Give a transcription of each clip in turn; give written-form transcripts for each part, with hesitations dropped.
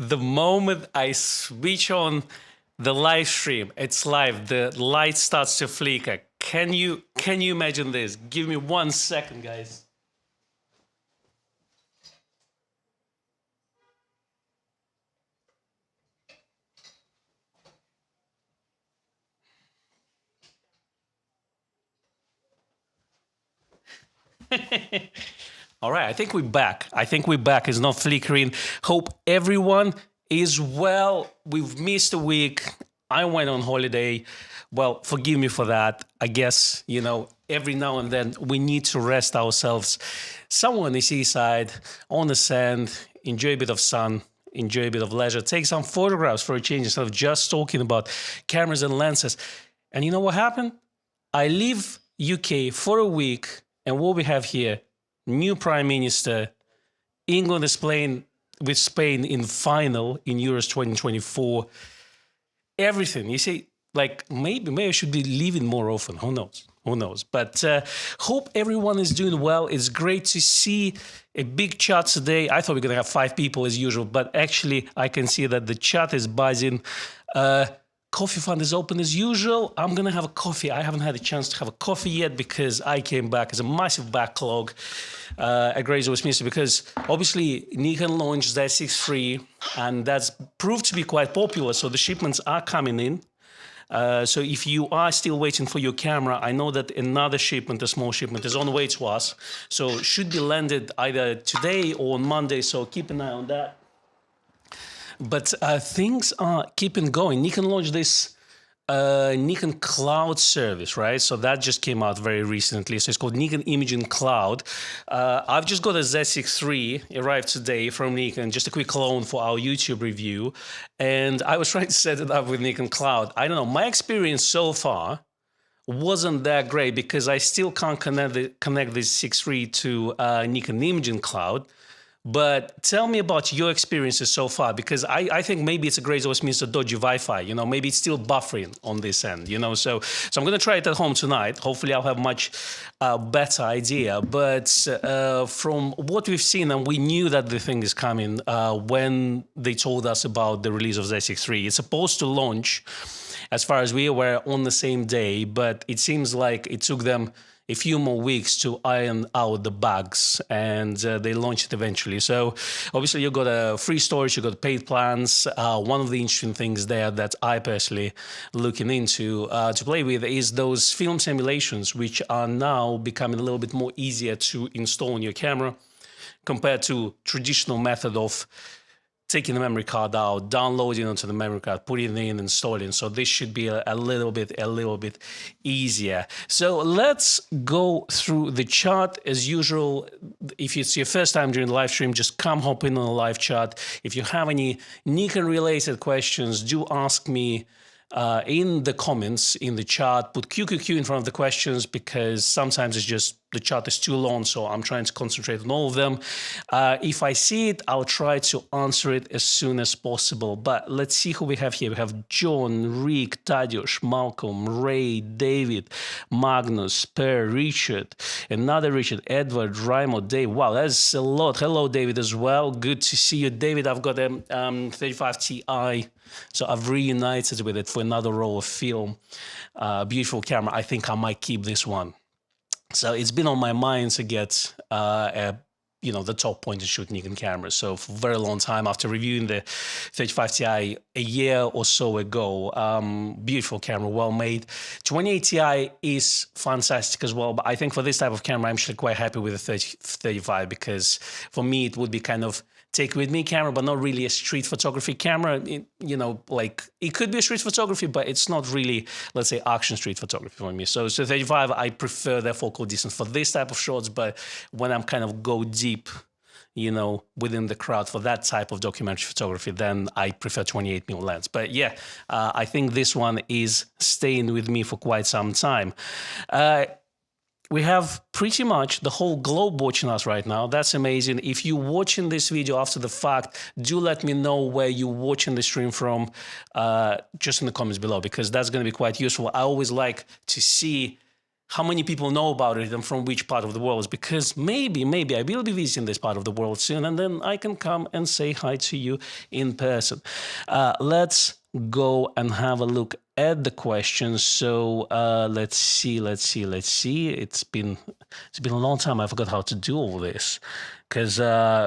the moment I switch on the live stream, it's live, the light starts to flicker. Can you imagine this? Give me 1 second, guys. All right, I think we're back. It's not flickering. Hope everyone is well. We've missed a week. I went on holiday. Well, forgive me for that. I guess, you know, every now and then we need to rest ourselves somewhere on the seaside, on the sand, enjoy a bit of sun, enjoy a bit of leisure, take some photographs for a change instead of just talking about cameras and lenses. And you know what happened? I leave UK for a week, and what we have here, new Prime Minister, England is playing with Spain in final in Euros 2024. Everything, you see, like maybe I should be leaving more often. Who knows? But hope everyone is doing well. It's great to see a big chat today. I thought we were going to have 5 people as usual, but actually I can see that the chat is buzzing. Coffee Fund is open as usual. I'm going to have a coffee. I haven't had a chance to have a coffee yet because I came back as a massive backlog at Grays Westminster because obviously Nikon launched Z6 III and that's proved to be quite popular. So the shipments are coming in. So if you are still waiting for your camera, I know that another shipment, a small shipment, is on the way to us. So should be landed either today or on Monday. So keep an eye on that. But things are keeping going. Nikon launched this Nikon Cloud service, right? So that just came out very recently. So it's called Nikon Imaging Cloud. I've just got a Z6 III, arrived today from Nikon, just a quick clone for our YouTube review. And I was trying to set it up with Nikon Cloud. I don't know, my experience so far wasn't that great because I still can't connect this 6 III to Nikon Imaging Cloud. But tell me about your experiences so far, because I think maybe it's a Grays Westminster dodgy Wi-Fi, you know, maybe it's still buffering on this end, you know, so I'm going to try it at home tonight. Hopefully I'll have much better idea. But from what we've seen, and we knew that the thing is coming when they told us about the release of Z6 III. It's supposed to launch, as far as we were, on the same day, but it seems like it took them a few more weeks to iron out the bugs, and they launched it eventually. So obviously you got a free storage, you got paid plans. One of the interesting things there that I personally looking into to play with is those film simulations, which are now becoming a little bit more easier to install on your camera compared to traditional method of taking the memory card out, downloading onto the memory card, putting it in, installing. So this should be a little bit easier. So let's go through the chart as usual. If it's your first time during the live stream, just come hop in on the live chat. If you have any Nikon related questions, do ask me in the comments, in the chat. Put QQQ in front of the questions because sometimes it's just the chat is too long, so I'm trying to concentrate on all of them. If I see it, I'll try to answer it as soon as possible. But let's see who we have here. We have John, Rick, Tadeusz, Malcolm, Ray, David, Magnus, Per, Richard, another Richard, Edward, Raimo, Dave. Wow, that's a lot. Hello, David, as well. Good to see you, David. I've got a 35 Ti, so I've reunited with it for another roll of film. Beautiful camera. I think I might keep this one. So it's been on my mind to get, the top point and shoot Nikon cameras. So for a very long time, after reviewing the 35 Ti a year or so ago, beautiful camera, well made. 28 Ti is fantastic as well, but I think for this type of camera, I'm actually quite happy with the 35 because for me, it would be kind of take with me camera, but not really a street photography camera. Like it could be a street photography, but it's not really, let's say, action street photography for me. So 35, I prefer their focal distance for this type of shots, but when I'm kind of go deep, within the crowd for that type of documentary photography, then I prefer 28mm lens. But yeah, I think this one is staying with me for quite some time. We have pretty much the whole globe watching us right now. That's amazing. If you're watching this video after the fact, do let me know where you're watching the stream from, just in the comments below, because that's going to be quite useful. I always like to see how many people know about it and from which part of the world, because maybe I will be visiting this part of the world soon, and then I can come and say hi to you in person. Let's go and have a look at the questions. So let's see. It's been a long time. I forgot how to do all this, because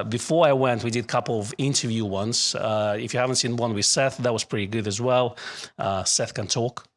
before I went, we did a couple of interview ones. If you haven't seen one with Seth, that was pretty good as well. Seth can talk,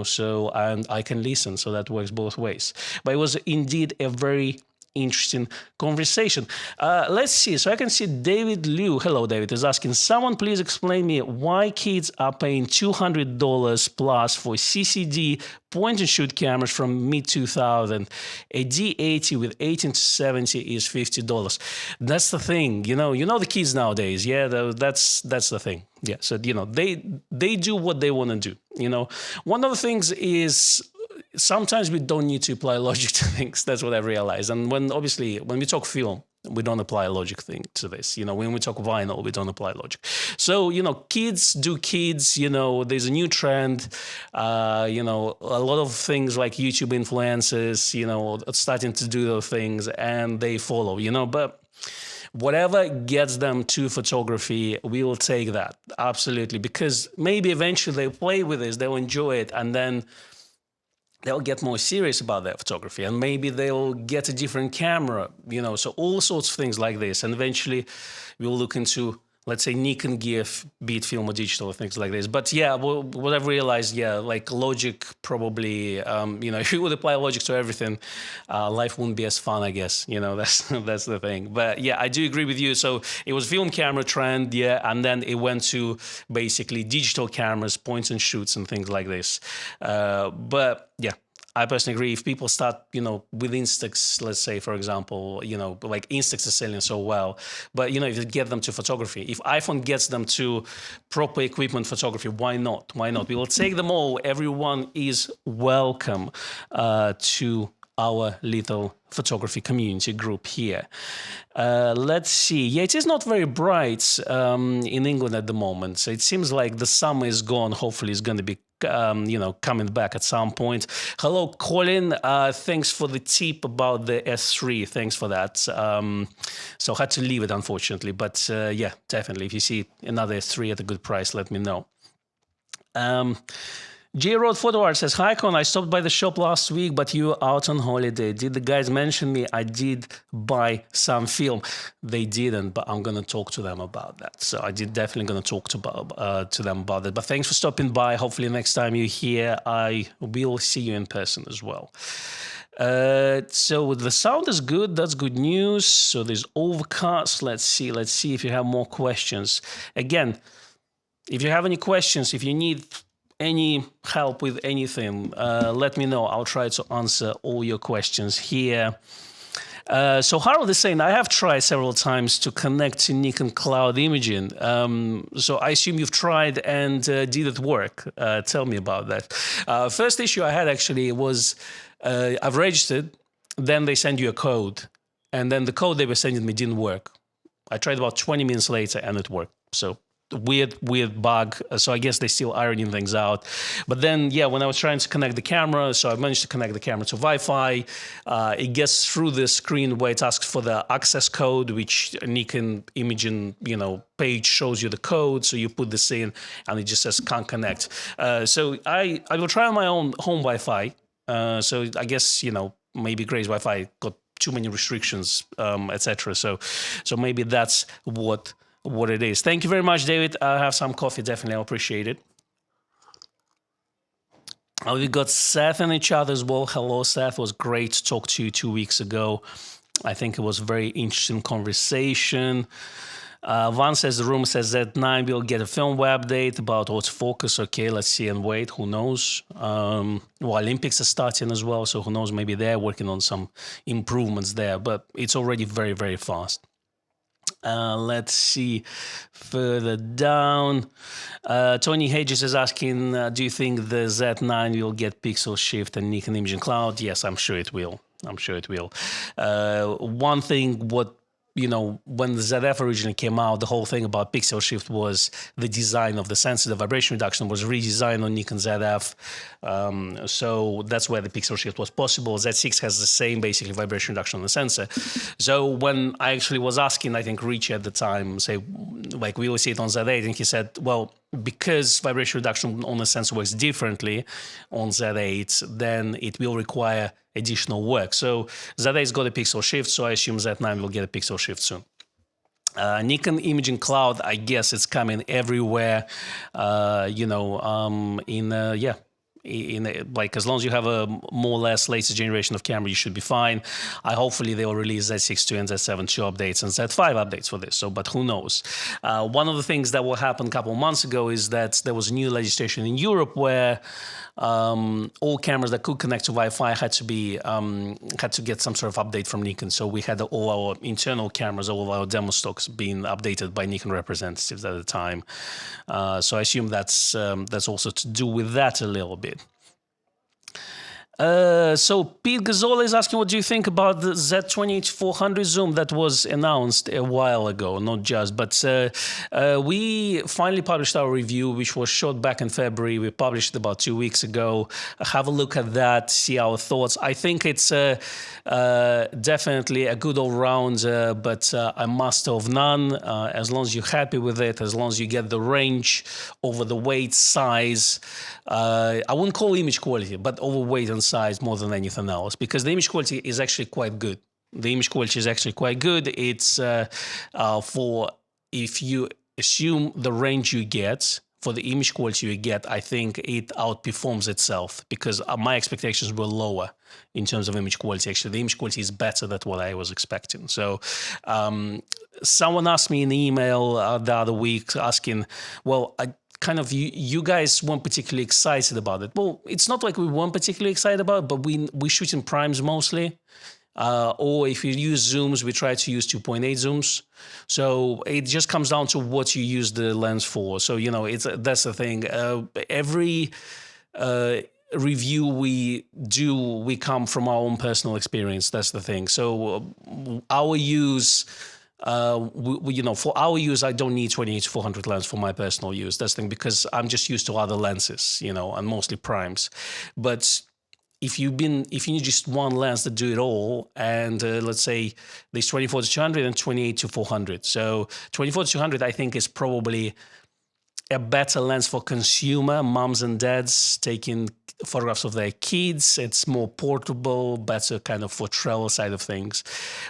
so, and I can listen, so that works both ways. But it was indeed a very interesting conversation. Let's see. So I can see David Liu. Hello, David, is asking, someone please explain me why kids are paying $200 plus for CCD point and shoot cameras from mid-2000. A D80 with 18 to 70 is $50. That's the thing. The kids nowadays. Yeah, that's the thing. Yeah. So, they do what they want to do. One of the things is, sometimes we don't need to apply logic to things. That's what I realized. And when we talk film, we don't apply a logic thing to this. When we talk vinyl, we don't apply logic. So, kids do kids, there's a new trend. A lot of things like YouTube influencers, starting to do those things, and they follow, but whatever gets them to photography, we will take that. Absolutely. Because maybe eventually they'll play with this, they'll enjoy it, and then they'll get more serious about their photography, and maybe they'll get a different camera, so all sorts of things like this. And eventually we'll look into, let's say, Nikon gear, be it film or digital, things like this. But yeah, what I've realized, like logic probably, if you would apply logic to everything, life wouldn't be as fun, I guess. That's the thing. But yeah, I do agree with you. So it was film camera trend, yeah, and then it went to basically digital cameras, points and shoots and things like this. But yeah, I personally agree. If people start, with Instax, let's say, for example, like Instax is selling so well, but, if you get them to photography, if iPhone gets them to proper equipment photography, why not? Why not? We will take them all. Everyone is welcome to our little photography community group here. Let's see. Yeah, it is not very bright in England at the moment. So it seems like the summer is gone. Hopefully it's going to be coming back at some point. Hello, Colin. Thanks for the tip about the S3. Thanks for that. So I had to leave it, unfortunately. But yeah, definitely. If you see another S3 at a good price, let me know. J Road Photo Art says, hi, Con. I stopped by the shop last week, but you were out on holiday. Did the guys mention me? I did buy some film. They didn't, but I'm going to talk to them about that. So I did definitely going to talk to them about that. But thanks for stopping by. Hopefully next time you're here, I will see you in person as well. So the sound is good. That's good news. So there's overcast. Let's see if you have more questions. Again, if you have any questions, if you need any help with anything, let me know. I'll try to answer all your questions here. So Harold is saying, I have tried several times to connect to Nikon Cloud imaging. So I assume you've tried and did it work? Tell me about that. First issue I had actually was I've registered, then they send you a code, and then the code they were sending me didn't work. I tried about 20 minutes later and it worked. So weird bug. So I guess they're still ironing things out. But then, yeah, when I was trying to connect the camera, so I managed to connect the camera to Wi-Fi. It gets through the screen where it asks for the access code, which Nikon imaging, page shows you the code. So you put this in and it just says can't connect. So I will try on my own home Wi-Fi. So I guess, maybe Gray's Wi-Fi got too many restrictions, etc. So maybe that's what it is. Thank you very much, David. I have some coffee, definitely. I appreciate it. We got Seth in the chat as well. Hello, Seth. It was great to talk to you 2 weeks ago. I think it was a very interesting conversation. Van says the room says that Z9 will get a firmware update about autofocus. Okay, let's see and wait. Who knows? Olympics are starting as well, so who knows? Maybe they're working on some improvements there, but it's already very, very fast. Let's see further down. Tony Hedges is asking, do you think the Z9 will get pixel shift and Nikon Imaging Cloud? Yes, I'm sure it will. One thing what you know, when the ZF originally came out, the whole thing about pixel shift was the design of the sensor. The vibration reduction was redesigned on Nikon ZF. So that's where the pixel shift was possible. Z6 has the same basically vibration reduction on the sensor. So when I actually was asking, I think Richie at the time, say, like, we will see it on Z8, and he said, well, because vibration reduction on the sensor works differently on Z8, then it will require additional work. So Z8's got a pixel shift, so I assume Z9 will get a pixel shift soon. Nikon Imaging Cloud, I guess it's coming everywhere, you know, like, as long as you have a more or less latest generation of camera, you should be fine. Hopefully they will release Z6 II and Z7 II updates and Z5 updates for this. So, but who knows? One of the things that will happen a couple of months ago is that there was new legislation in Europe where all cameras that could connect to Wi-Fi had to get some sort of update from Nikon. So we had all our internal cameras, all of our demo stocks being updated by Nikon representatives at the time. So I assume that's also to do with that a little bit. So Pete Gazzola is asking, what do you think about the Z28-400 zoom that was announced a while ago? Not just, but we finally published our review, which was shot back in February. We published it about 2 weeks ago. Have a look at that, see our thoughts. I think it's definitely a good all-round, but a master of none. As long as you're happy with it, as long as you get the range over the weight, size, I wouldn't call image quality, but over weight and size more than anything else, because the image quality is actually quite good. The image quality is actually quite good. It's for, if you assume the range you get, for the image quality you get, I think it outperforms itself, because my expectations were lower in terms of image quality. Actually, the image quality is better than what I was expecting. So someone asked me in the email the other week asking, well, you guys weren't particularly excited about it. Well, it's not like we weren't particularly excited about it, but we shoot in primes mostly. Or if you use zooms, we try to use 2.8 zooms. So it just comes down to what you use the lens for. So, you know, that's the thing. Every review we do, we come from our own personal experience. That's the thing. So our use... you know, for our use, I don't need 28-400 lens for my personal use. That's the thing, because I'm just used to other lenses, you know, and mostly primes. But if you need just one lens to do it all, and let's say there's 24-200 and 28-400. So 24-200, I think, is probably a better lens for consumer, moms and dads taking photographs of their kids. It's more portable, better kind of for travel side of things.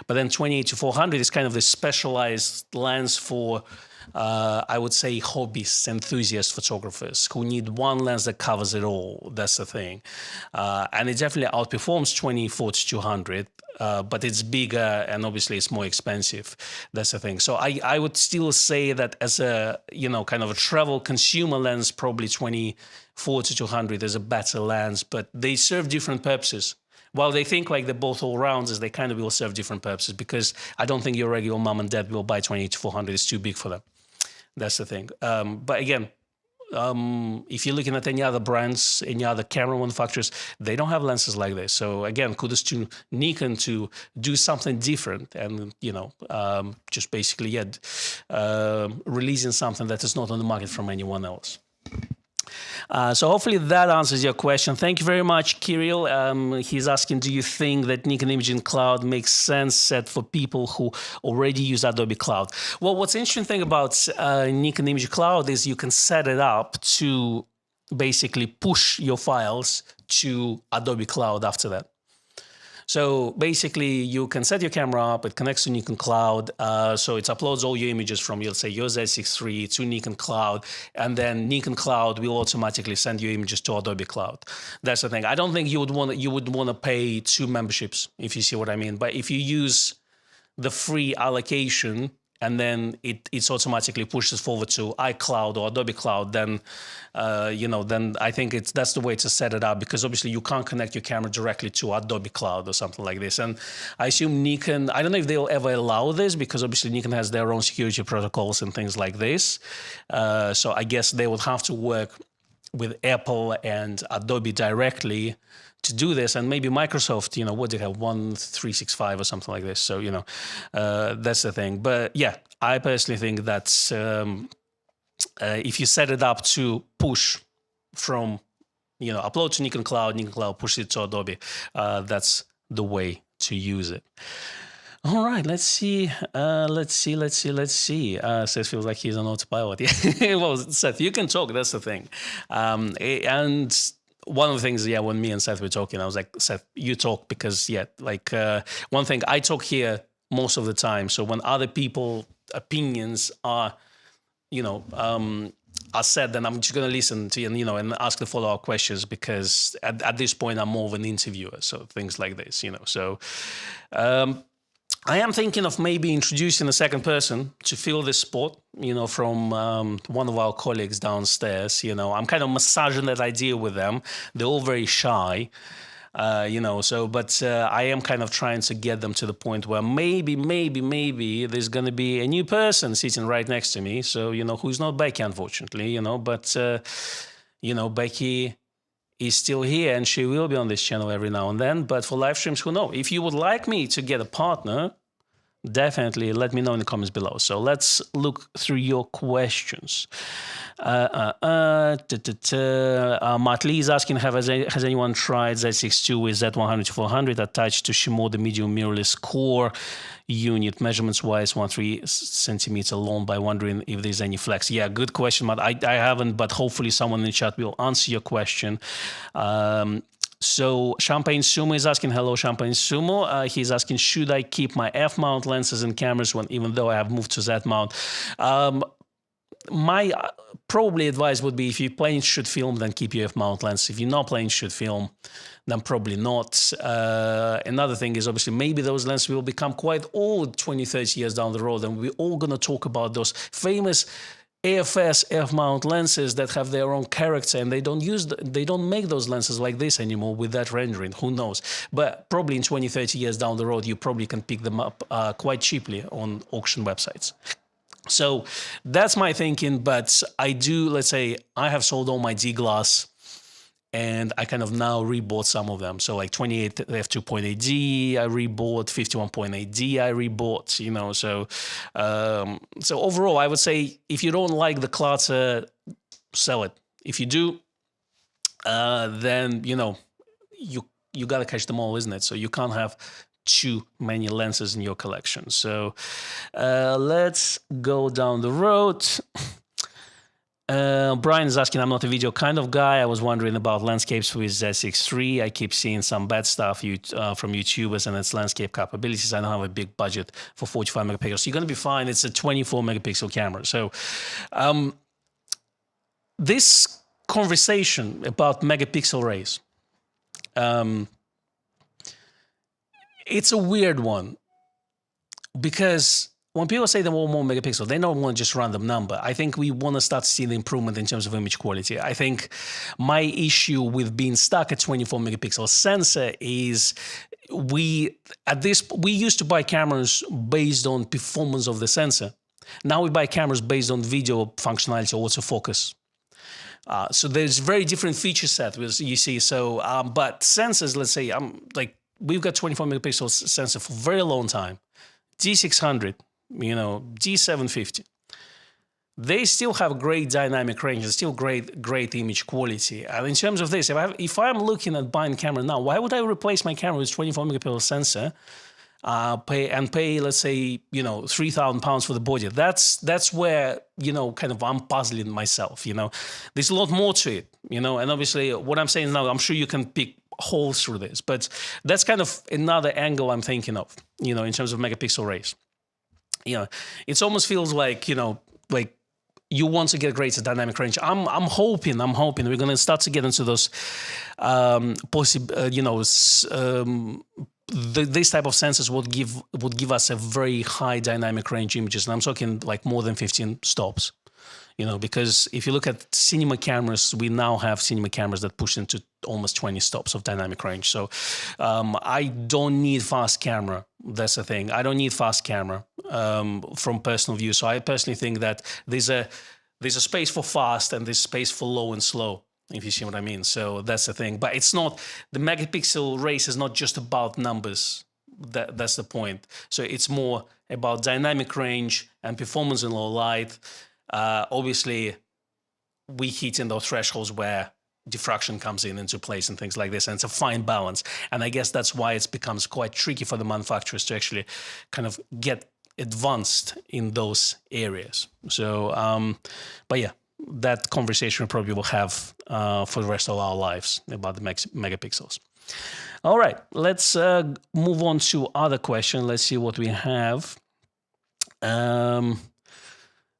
But then 28-400 is kind of the specialized lens for, I would say, hobbyists, enthusiast photographers who need one lens that covers it all. That's the thing. And it definitely outperforms 24-200. But it's bigger and obviously it's more expensive. That's the thing. So I would still say that as a, you know, kind of a travel consumer lens, probably 24-200 is a better lens, but they serve different purposes. While they think like they're both all-rounders, they kind of will serve different purposes, because I don't think your regular mom and dad will buy 28-400. It's too big for them. That's the thing. But again, if you're looking at any other brands, any other camera manufacturers, they don't have lenses like this. So again, kudos to Nikon to do something different and, you know, just basically releasing something that is not on the market from anyone else. So hopefully that answers your question. Thank you very much, Kirill. He's asking, do you think that Nikon Imaging Cloud makes sense set for people who already use Adobe Cloud? Well, what's interesting thing about Nikon Imaging Cloud is you can set it up to basically push your files to Adobe Cloud after that. So basically, you can set your camera up, it connects to Nikon Cloud, so it uploads all your images from, let's say, your Z6 III to Nikon Cloud, and then Nikon Cloud will automatically send your images to Adobe Cloud. That's the thing. I don't think you would want to pay 2 memberships, if you see what I mean. But if you use the free allocation, and then it's automatically pushes forward to iCloud or Adobe Cloud, then you know, then I think that's the way to set it up, because obviously you can't connect your camera directly to Adobe Cloud or something like this. And I assume Nikon, I don't know if they'll ever allow this, because obviously Nikon has their own security protocols and things like this. So I guess they would have to work with Apple and Adobe directly to do this, and maybe Microsoft, what do you have, 1365 or something like this. So, that's the thing. But yeah, I personally think that if you set it up to push from, upload to Nikon Cloud push it to Adobe, that's the way to use it. All right, let's see. Seth feels like he's on autopilot. Yeah, well, Seth, you can talk. That's the thing. And one of the things, when me and Seth were talking, I was like, Seth, you talk because, one thing, I talk here most of the time. So when other people opinions are, are said, then I'm just going to listen to you, and ask the follow-up questions, because at this point I'm more of an interviewer. So things like this, So I am thinking of maybe introducing a second person to fill this spot, from one of our colleagues downstairs. I'm kind of massaging that idea with them. They're all very shy. But I am kind of trying to get them to the point where maybe there's going to be a new person sitting right next to me. So, who's not Becky, unfortunately, but, Becky is still here and she will be on this channel every now and then. But for live streams, who knows? If you would like me to get a partner, definitely let me know in the comments below. So let's look through your questions. Matt Lee is asking, has anyone tried Z6 II with Z100-400 attached to Shimoda medium mirrorless core unit, measurements wise 1.3 centimeter long, by wondering if there's any flex? Yeah, good question, Matt. I haven't, but hopefully someone in the chat will answer your question. So Champagne Sumo is asking, hello Champagne Sumo. He's asking, should I keep my F-mount lenses and cameras even though I have moved to Z-mount? My probably advice would be, if you're playing shoot film, then keep your F-mount lens. If you're not playing shoot film, then probably not. Another thing is, obviously, maybe those lenses will become quite old 20, 30 years down the road, and we're all going to talk about those famous AFS F-mount lenses that have their own character, and they don't make those lenses like this anymore with that rendering. Who knows? But probably in 20, 30 years down the road, you probably can pick them up quite cheaply on auction websites. So that's my thinking. But I do, let's say, I have sold all my D-glass, and I kind of now rebought some of them. So like 28 f2.8D, I rebought 51.8D, I rebought, so overall, I would say, if you don't like the clutter, sell it. If you do, then, you got to catch them all, isn't it? So you can't have too many lenses in your collection. So let's go down the road. Brian is asking, I'm not a video kind of guy. I was wondering about landscapes with Z6 III. I keep seeing some bad stuff from YouTubers and its landscape capabilities. I don't have a big budget for 45 megapixels. You're going to be fine. It's a 24 megapixel camera. So this conversation about megapixel rays, it's a weird one, because when people say they want more megapixels, they don't want just random number. I think we want to start seeing the improvement in terms of image quality. I think my issue with being stuck at 24 megapixel sensor is we used to buy cameras based on performance of the sensor. Now we buy cameras based on video functionality or autofocus. So there's very different feature set, you see. So, but sensors, let's say, we've got 24 megapixel sensor for a very long time. D600, D750. They still have great dynamic range, still great image quality. And in terms of this, if I'm looking at buying camera now, why would I replace my camera with 24 megapixel sensor, pay, let's say, £3,000 for the body? That's where, kind of I'm puzzling myself, There's a lot more to it, and obviously what I'm saying now, I'm sure you can pick holes through this, but that's kind of another angle I'm thinking of, in terms of megapixel rays. It almost feels like, like you want to get greater dynamic range. I'm hoping we're going to start to get into those this type of sensors would give us a very high dynamic range images, and I'm talking like more than 15 stops. Because if you look at cinema cameras, we now have cinema cameras that push into almost 20 stops of dynamic range. So I don't need fast camera. That's the thing. I don't need fast camera from personal view. So I personally think that there's a space for fast and there's space for low and slow. if you see what I mean. So that's the thing. But it's not, the megapixel race is not just about numbers. That's the point. So it's more about dynamic range and performance in low light. Obviously, we hit in those thresholds where diffraction comes into place and things like this, and it's a fine balance. And I guess that's why it becomes quite tricky for the manufacturers to actually kind of get advanced in those areas. So, but yeah, that conversation we probably will have for the rest of our lives about the megapixels. All right, let's move on to other questions. Let's see what we have.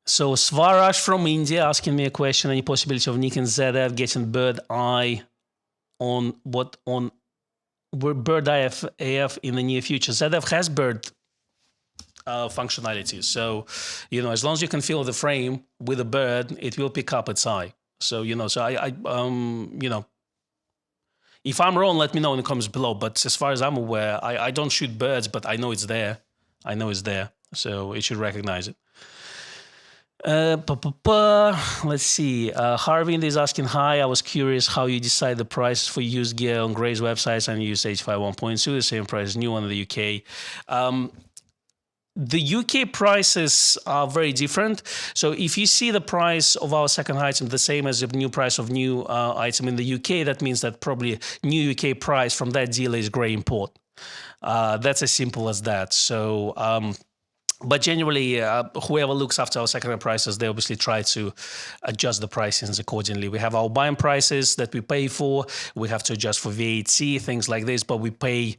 So Svarash from India asking me a question: any possibility of Nikon ZF getting bird eye on bird eye AF in the near future? ZF has bird functionality, so as long as you can feel the frame with a bird, it will pick up its eye. So so I if I'm wrong, let me know in the comments below. But as far as I'm aware, I don't shoot birds, but I know it's there. So it should recognize it. Let's see. Harvind is asking, hi, I was curious how you decide the prices for used gear on Gray's websites and use H5 1.2, the same price as new one in the UK. The UK prices are very different. So if you see the price of our second item the same as the new price of new item in the UK, that means that probably new UK price from that dealer is Gray import. That's as simple as that. So but generally, whoever looks after our second-hand prices, they obviously try to adjust the pricings accordingly. We have our buying prices that we pay for. We have to adjust for VAT, things like this. But we pay,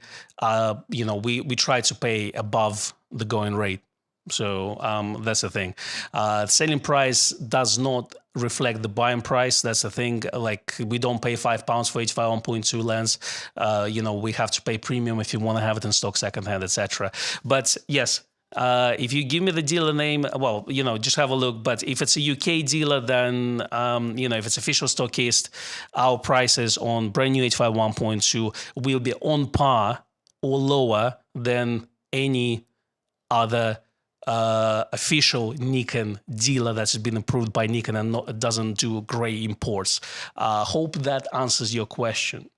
we try to pay above the going rate. So that's the thing. Selling price does not reflect the buying price. That's the thing. Like, we don't pay £5 for H5 1.2 lens. We have to pay premium if you want to have it in stock second-hand, etc. But yes. If you give me the dealer name, well, just have a look. But if it's a UK dealer, then, if it's official stockist, our prices on brand new H5 1.2 will be on par or lower than any other official Nikon dealer that's been approved by Nikon and doesn't do Gray imports. Hope that answers your question.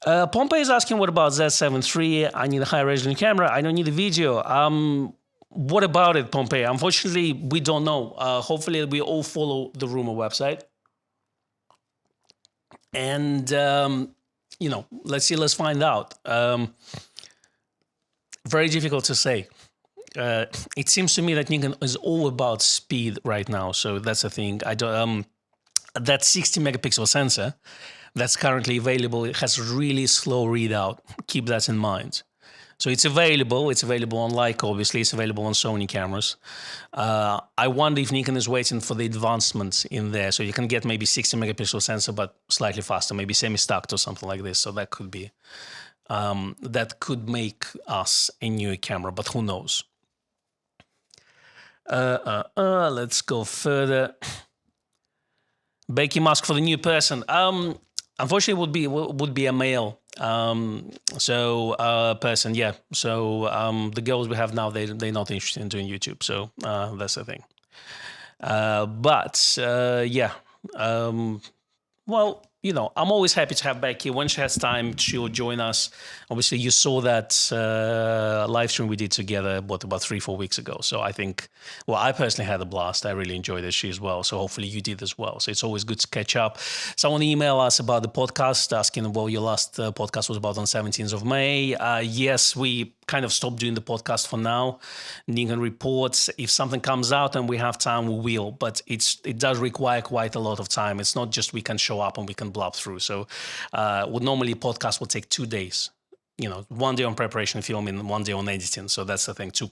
Pompey is asking, what about Z7 III? I need a high resolution camera. I don't need a video. What about it, Pompey? Unfortunately, we don't know. Hopefully, we all follow the rumor website. And, let's see, let's find out. Very difficult to say. It seems to me that Nikon is all about speed right now. So that's the thing. That 60 megapixel sensor that's currently available, it has really slow readout. Keep that in mind. So it's available. It's available on Leica, obviously. It's available on Sony cameras. I wonder if Nikon is waiting for the advancements in there. So you can get maybe 60 megapixel sensor, but slightly faster, maybe semi-stacked or something like this. So that could be, that could make us a new camera, but who knows? Let's go further. Becky mask for the new person. Unfortunately, would be a male person, yeah. So the girls we have now, they're not interested in doing YouTube. So that's the thing. Yeah. Well, I'm always happy to have Becky. When she has time, she'll join us. Obviously, you saw that live stream we did together, about 3-4 weeks ago. So I think, well, I personally had a blast. I really enjoyed it. She as well. So hopefully you did as well. So it's always good to catch up. Someone emailed us about the podcast, asking, well, your last podcast was about on 17th of May. Yes, we kind of stopped doing the podcast for now. Nikon reports. If something comes out and we have time, we will. But it does require quite a lot of time. It's not just we can show up and we can blab through. So normally podcast will take 2 days. 1 day on preparation, filming, 1 day on editing. So that's the thing, to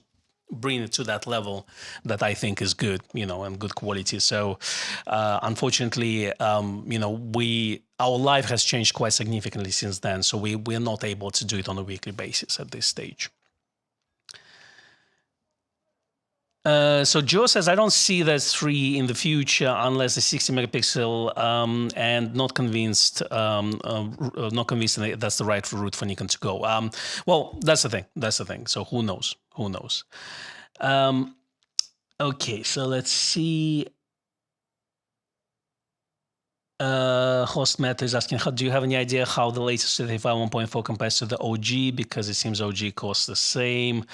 bring it to that level that I think is good, and good quality. So unfortunately, our life has changed quite significantly since then. So we're not able to do it on a weekly basis at this stage. So Joe says, I don't see that 3 in the future unless the 60 megapixel, and not convinced that that's the right route for Nikon to go. Well, that's the thing. So who knows? Okay, so let's see. Host Matt is asking, do you have any idea how the latest 35 1.4 compares to the OG? Because it seems OG costs the same.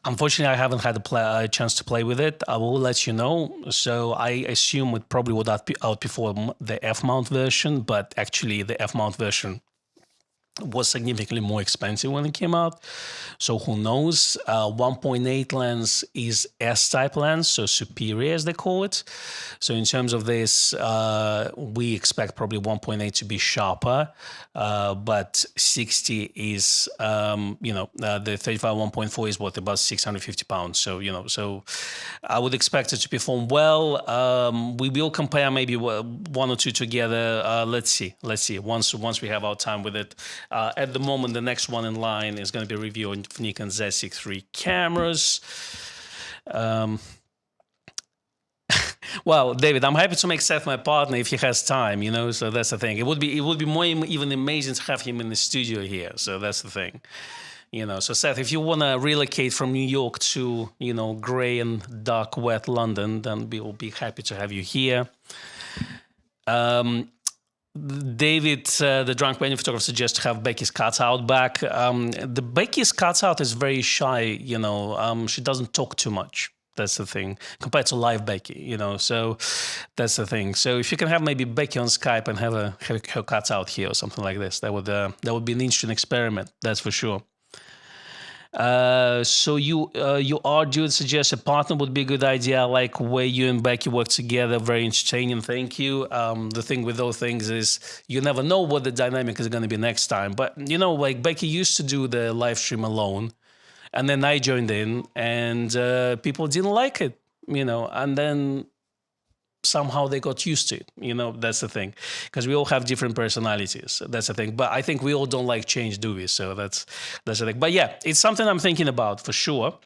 Unfortunately, I haven't had a chance to play with it. I will let you know. So I assume it probably would outperform the Fmount version, but actually the Fmount version was significantly more expensive when it came out. So who knows? 1.8 lens is S-type lens, so superior as they call it. So in terms of this, we expect probably 1.8 to be sharper, but 60 is, the 35 1.4 is what, about 650 pounds. So, so I would expect it to perform well. We will compare maybe one or two together. Let's see. Once we have our time with it. At the moment, the next one in line is going to be reviewing Nikon Z6 III cameras. Well, David, I'm happy to make Steph my partner if he has time, so that's the thing. It would be more even amazing to have him in the studio here. So that's the thing. So Seth, if you want to relocate from New York to, gray and dark, wet London, then we will be happy to have you here. David, the drunk wedding photographer, suggests to have Becky's cutout back. The Becky's cutout is very shy, she doesn't talk too much. That's the thing, compared to live Becky, so that's the thing. So if you can have maybe Becky on Skype and have her cutout here or something like this, that would be an interesting experiment, that's for sure. So you Dude suggests a partner would be a good idea, like where you and Becky work together. Very entertaining. Thank you. The thing with those things is you never know what the dynamic is going to be next time. But like Becky used to do the live stream alone, and then I joined in, and people didn't like it, and then somehow they got used to it. That's the thing, because we all have different personalities. That's the thing. But I think we all don't like change, do we? So that's the thing. But yeah, it's something I'm thinking about for sure.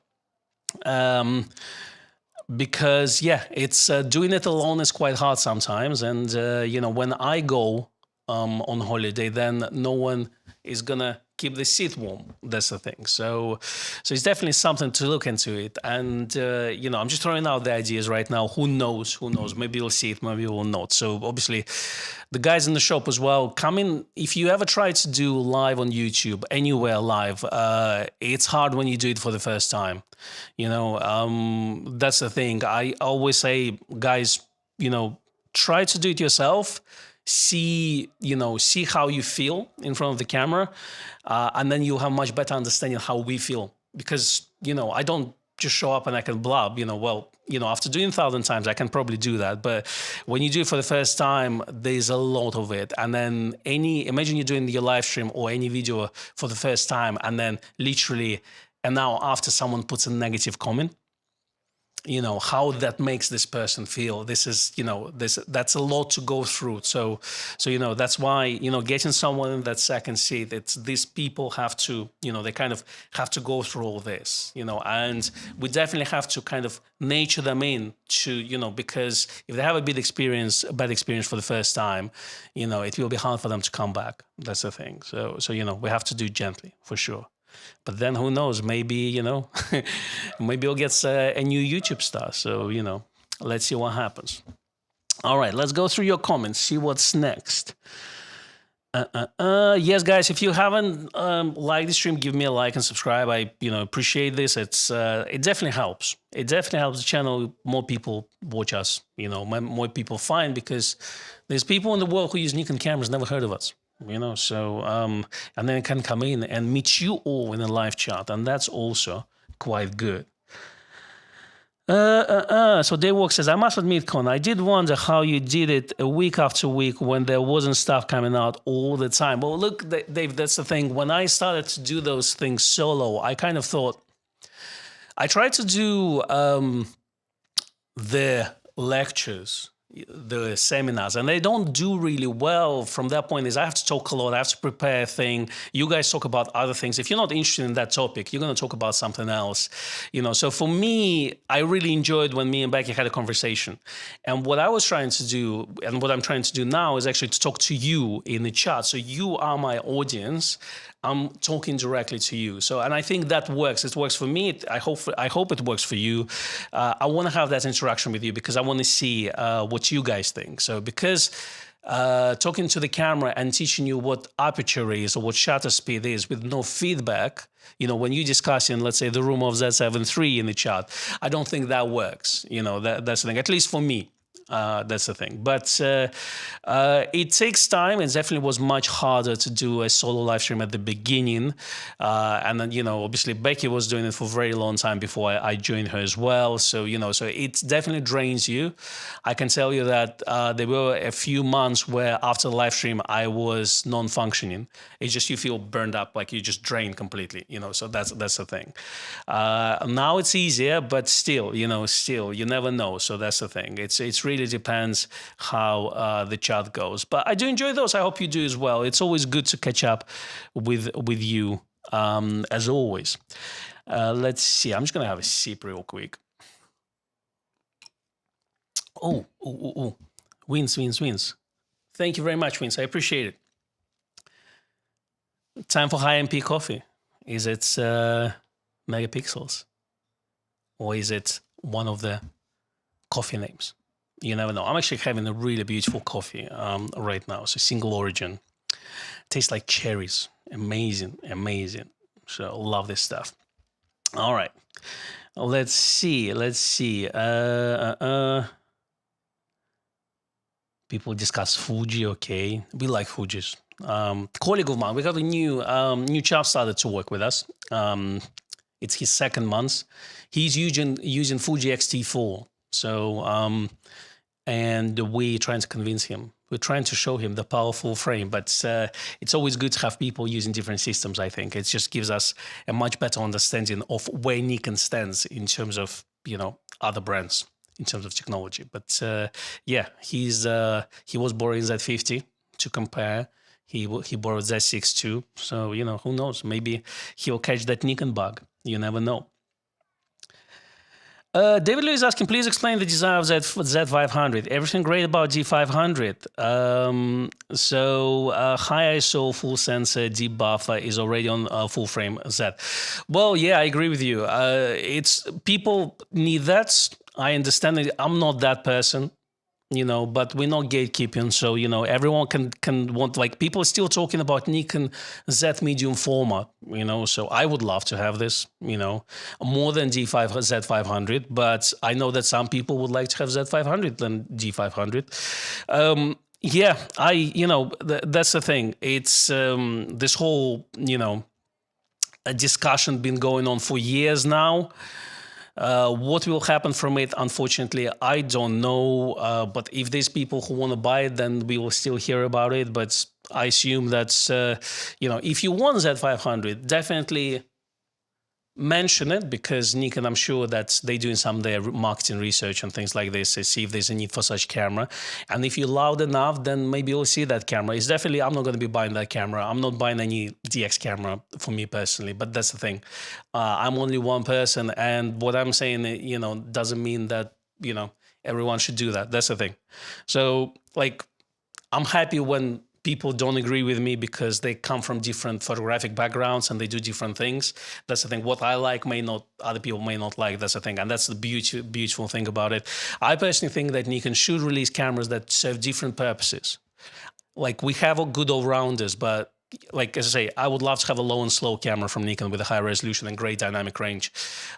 Because yeah, it's doing it alone is quite hard sometimes. And when I go on holiday, then no one is gonna keep the seat warm. That's the thing. So it's definitely something to look into it. And I'm just throwing out the ideas right now. Who knows? Maybe you'll see it, maybe you will not. So obviously, the guys in the shop as well, come in. If you ever try to do live on YouTube, anywhere live, it's hard when you do it for the first time. That's the thing. I always say, guys, try to do it yourself. See how you feel in front of the camera, and then you'll have much better understanding how we feel. Because, I don't just show up and I can blab, after doing 1,000 times, I can probably do that. But when you do it for the first time, there's a lot of it. And then imagine you're doing your live stream or any video for the first time, and then literally an hour after someone puts a negative comment, how that makes this person feel. This is, that's a lot to go through. So, that's why, getting someone in that second seat, these people have to, they kind of have to go through all this, and we definitely have to kind of nurture them in to, because if they have a bad experience for the first time, it will be hard for them to come back. That's the thing. So, we have to do it gently for sure. But then who knows? Maybe, maybe he'll get a new YouTube star. So, let's see what happens. All right, let's go through your comments, see what's next. Yes, guys, if you haven't liked the stream, give me a like and subscribe. I, appreciate this. It definitely helps. It definitely helps the channel. More people watch us, more people find, because there's people in the world who use Nikon cameras, never heard of us. So, and then it can come in and meet you all in a live chat, and that's also quite good. So Daywalk says, I must admit, Con, I did wonder how you did it a week after week when there wasn't stuff coming out all the time. Well, look, Dave, that's the thing. When I started to do those things solo, I kind of thought, I tried to do the lectures, the seminars, and they don't do really well from that point. Is I have to talk a lot, I have to prepare a thing. You guys talk about other things. If you're not interested in that topic, you're going to talk about something else, So for me, I really enjoyed when me and Becky had a conversation. And what I was trying to do, and what I'm trying to do now, is actually to talk to you in the chat. So you are my audience. I'm talking directly to you. So, and I think that works. It works for me. I hope it works for you. I want to have that interaction with you because I want to see what you guys think. So, because talking to the camera and teaching you what aperture is or what shutter speed is with no feedback, when you're discussing, let's say, the room of Z7 III in the chat, I don't think that works. That's the thing, at least for me. That's the thing. But it takes time. It definitely was much harder to do a solo live stream at the beginning. And then, obviously Becky was doing it for a very long time before I joined her as well. So, so it definitely drains you. I can tell you that there were a few months where after the live stream, I was non-functioning. It's just you feel burned up, like you just drained completely, so that's the thing. Now it's easier, but still, you never know. So that's the thing. It's really depends how the chat goes, but I do enjoy those. I hope you do as well. It's always good to catch up with you, as always. Let's see. I'm just gonna have a sip real quick. Oh, wins. Thank you very much, Wins. I appreciate it. Time for high MP coffee. Is it Megapixels, or is it one of the coffee names? You never know. I'm actually having a really beautiful coffee right now. So single origin. Tastes like cherries. Amazing. So love this stuff. All right. Let's see. People discuss Fuji. Okay. We like Fujis. Colleague of mine, we got a new chap started to work with us. It's his second month. He's using Fuji X-T4. So, and we're trying to convince him. We're trying to show him the powerful frame, but it's always good to have people using different systems, I think. It just gives us a much better understanding of where Nikon stands in terms of, other brands, in terms of technology. But yeah, he was borrowing Z50 to compare. He borrowed Z6 too. So, who knows? Maybe he'll catch that Nikon bug. You never know. David Louis is asking, please explain the design of Z500. Everything great about D500. High ISO, full sensor, deep buffer is already on full frame Z. Well, yeah, I agree with you. People need that. I understand it. I'm not that person. But we're not gatekeeping, so everyone can want, like, people are still talking about Nikon Z medium format, so I would love to have this, more than Z500, but I know that some people would like to have Z500 than D500. Yeah, that's the thing. It's this whole, a discussion been going on for years now. What will happen from it, unfortunately, I don't know. But if there's people who want to buy it, then we will still hear about it. But I assume that, if you want Z500, definitely mention it, because Nikon, I'm sure that they're doing some of their marketing research and things like this to see if there's a need for such camera. And if you're loud enough, then maybe you'll see that camera. It's definitely, I'm not going to be buying that camera. I'm not buying any DX camera for me personally, but that's the thing. I'm only one person, and what I'm saying, doesn't mean that, everyone should do that. That's the thing. So, like, I'm happy when people don't agree with me because they come from different photographic backgrounds and they do different things. That's the thing. What I like other people may not like. That's the thing. And that's the beautiful thing about it. I personally think that Nikon should release cameras that serve different purposes. Like, we have a good all-rounders, but like, as I say, I would love to have a low and slow camera from Nikon with a high resolution and great dynamic range.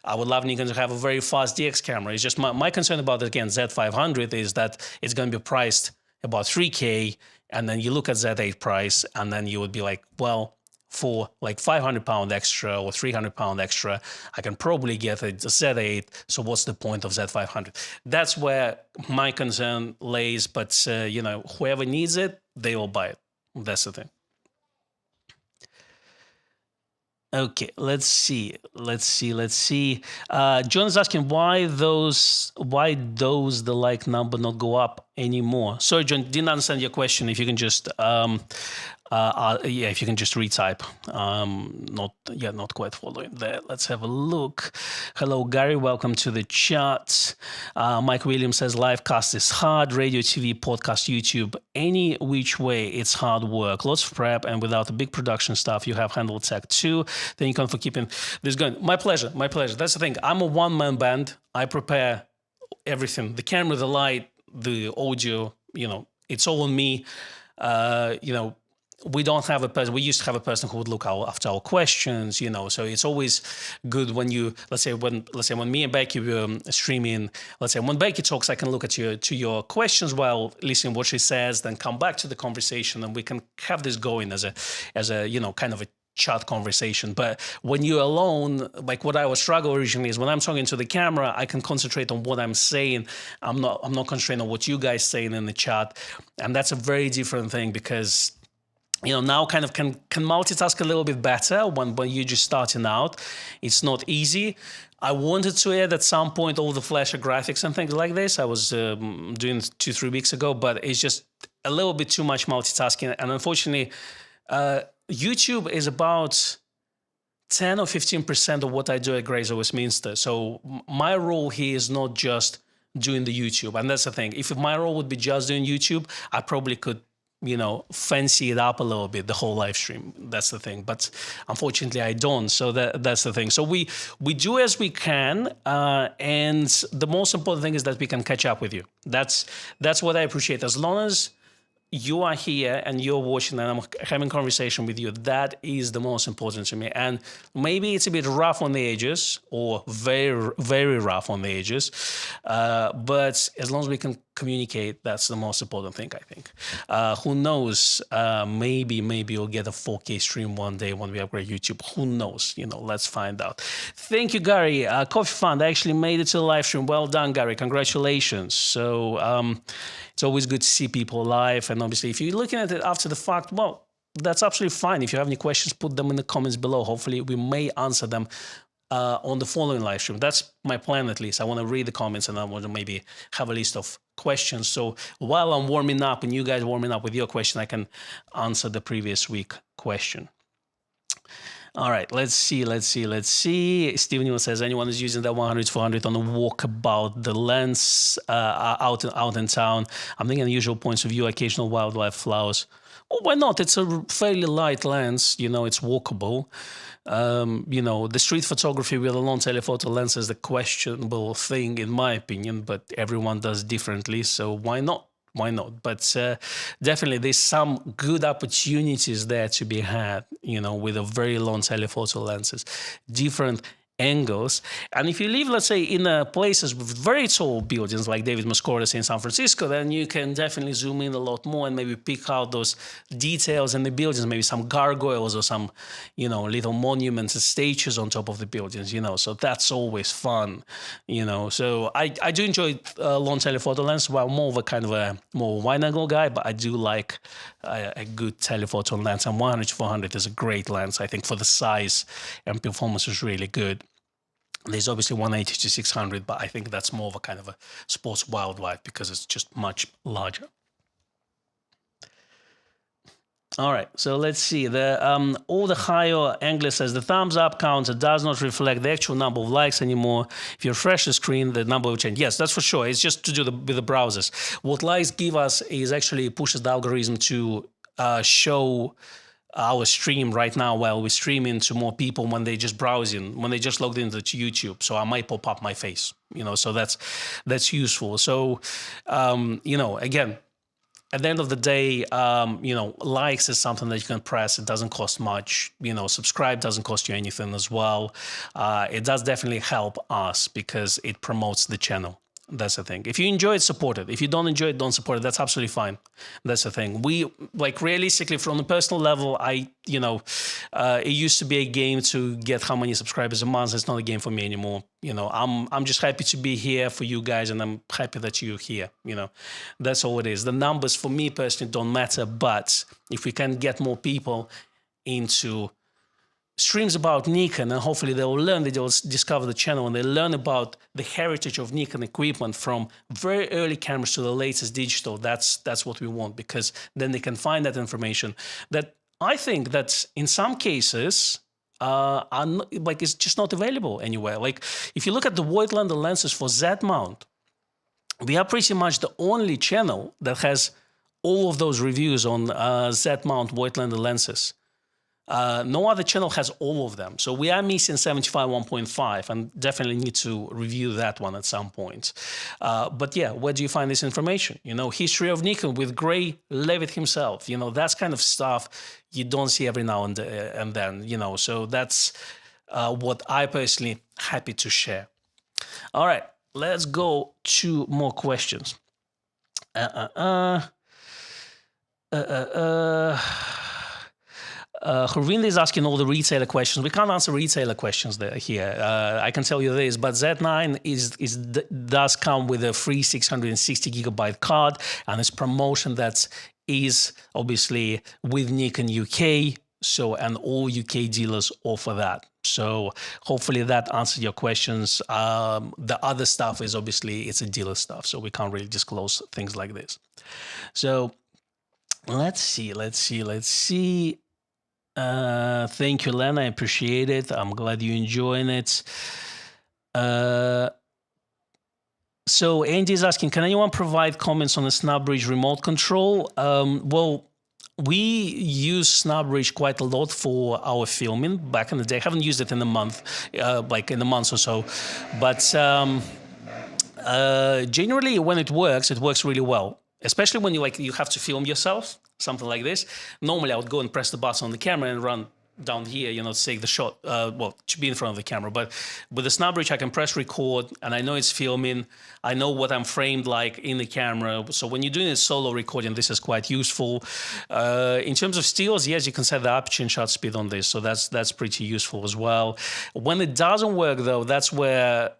I would love Nikon to have a very fast DX camera. It's just my concern about, again, Z500 is that it's going to be priced about $3K, and then you look at Z8 price, and then you would be like, well, for like £500 extra or £300 extra, I can probably get a Z8. So what's the point of Z500? That's where my concern lays. But whoever needs it, they will buy it. That's the thing. Okay, let's see. John is asking why those the like number not go up anymore. Sorry, John, didn't understand your question. If you can just if you can just retype. Not quite following there. Let's have a look. Hello, Gary. Welcome to the chat. Mike Williams says live cast is hard. Radio, TV, podcast, YouTube, any which way, it's hard work. Lots of prep, and without the big production stuff, you have handled tech too. Thank you for keeping this going. My pleasure. My pleasure. That's the thing. I'm a one-man band. I prepare everything: the camera, the light, the audio. It's all on me. We don't have a person. We used to have a person who would look after our questions, So it's always good when you, let's say when me and Becky were streaming. Let's say when Becky talks, I can look at your questions while listening what she says, then come back to the conversation, and we can have this going as a kind of a chat conversation. But when you're alone, like what I was struggling originally is when I'm talking to the camera, I can concentrate on what I'm saying. I'm not concentrating on what you guys saying in the chat, and that's a very different thing because. Now kind of can multitask a little bit better when you're just starting out. It's not easy. I wanted to add at some point all the flasher graphics and things like this. I was doing 2-3 weeks ago, but it's just a little bit too much multitasking. And unfortunately, YouTube is about 10 or 15% of what I do at Grazer Westminster. So my role here is not just doing the YouTube. And that's the thing. If my role would be just doing YouTube, I probably could fancy it up a little bit, the whole live stream. That's the thing. But unfortunately, I don't. So that's the thing. So we do as we can. And the most important thing is that we can catch up with you. That's what I appreciate. As long as you are here and you're watching and I'm having a conversation with you, that is the most important to me. And maybe it's a bit rough on the edges or very, very rough on the edges. But as long as we can communicate, that's the most important thing, I think. Who knows? Maybe you'll get a 4K stream one day when we upgrade YouTube. Who knows? Let's find out. Thank you, Gary. Koffee Fund actually made it to the live stream. Well done, Gary. Congratulations. So it's always good to see people live. And obviously, if you're looking at it after the fact, well, that's absolutely fine. If you have any questions, put them in the comments below. Hopefully, we may answer them on the following live stream. That's my plan, at least. I want to read the comments and I want to maybe have a list of questions. So while I'm warming up and you guys warming up with your question, I can answer the previous week question. All right, let's see. Steven Newell says, anyone is using that 100-400 on a walkabout, the lens out in town. I'm thinking unusual points of view, occasional wildlife, flowers. Well, why not? It's a fairly light lens, it's walkable. The street photography with a long telephoto lens is the questionable thing, in my opinion, but everyone does differently, so why not? But definitely there's some good opportunities there to be had, with a very long telephoto lenses, different angles. And if you live, let's say, in places with very tall buildings like David Mascoras in San Francisco, then you can definitely zoom in a lot more and maybe pick out those details in the buildings, maybe some gargoyles or some, little monuments and statues on top of the buildings, so that's always fun, So I do enjoy long telephoto lens, while more of a kind of a more wide angle guy, but I do like a good telephoto lens, and 100-400 is a great lens. I think for the size and performance is really good. There's obviously 180-600, but I think that's more of a kind of a sports wildlife because it's just much larger. All right, so let's see. All the higher Angler says the thumbs up counter does not reflect the actual number of likes anymore. If you refresh the screen, the number will change. Yes, that's for sure. It's just to do with the browsers. What likes give us is actually pushes the algorithm to show our stream right now while we're streaming to more people when they just browsing, when they just logged into YouTube. So I might pop up my face, so that's useful. So, again, at the end of the day, likes is something that you can press. It doesn't cost much. Subscribe doesn't cost you anything as well. It does definitely help us because it promotes the channel. That's the thing. If you enjoy it, support it. If you don't enjoy it, don't support it. That's absolutely fine. That's the thing. We, realistically, from the personal level, it used to be a game to get how many subscribers a month. It's not a game for me anymore. I'm just happy to be here for you guys, and I'm happy that you're here. That's all it is. The numbers for me personally don't matter, but if we can get more people into streams about Nikon, and hopefully they will learn, they'll discover the channel, and they learn about the heritage of Nikon equipment from very early cameras to the latest digital. That's what we want, because then they can find that information that I think that in some cases are not, like, it's just not available anywhere. Like if you look at the wide lens lenses for Z mount, we are pretty much the only channel that has all of those reviews on Z mount wide lens lenses. No other channel has all of them. So we are missing 75 1.5 and definitely need to review that one at some point. But yeah, where do you find this information? You know, history of Nikon with Gray Levitt himself. You know, that's kind of stuff you don't see every now and then, you know. So that's what I personally happy to share. All right, let's go to more questions. Hurvind is asking all the retailer questions. We can't answer retailer questions here. I can tell you this, but Z9 does come with a free 660 gigabyte card, and it's promotion that is obviously with Nikon UK. So, and all UK dealers offer that. So hopefully that answered your questions. The other stuff is obviously it's a dealer stuff, so we can't really disclose things like this. So let's see. Thank you, Len. I appreciate it. I'm glad you're enjoying it. So Andy is asking, can anyone provide comments on the SnapBridge remote control? Well, we use SnapBridge quite a lot for our filming back in the day. I haven't used it in a month, like in a month or so. But generally, when it works really well. Especially when you have to film yourself, something like this. Normally, I would go and press the button on the camera and run down here, you know, to take the shot, well, to be in front of the camera. But with the SnapBridge, I can press record, and I know it's filming. I know what I'm framed like in the camera. So when you're doing a solo recording, this is quite useful. In terms of stills, yes, you can set the aperture and shutter speed on this. So that's pretty useful as well. When it doesn't work, though, that's where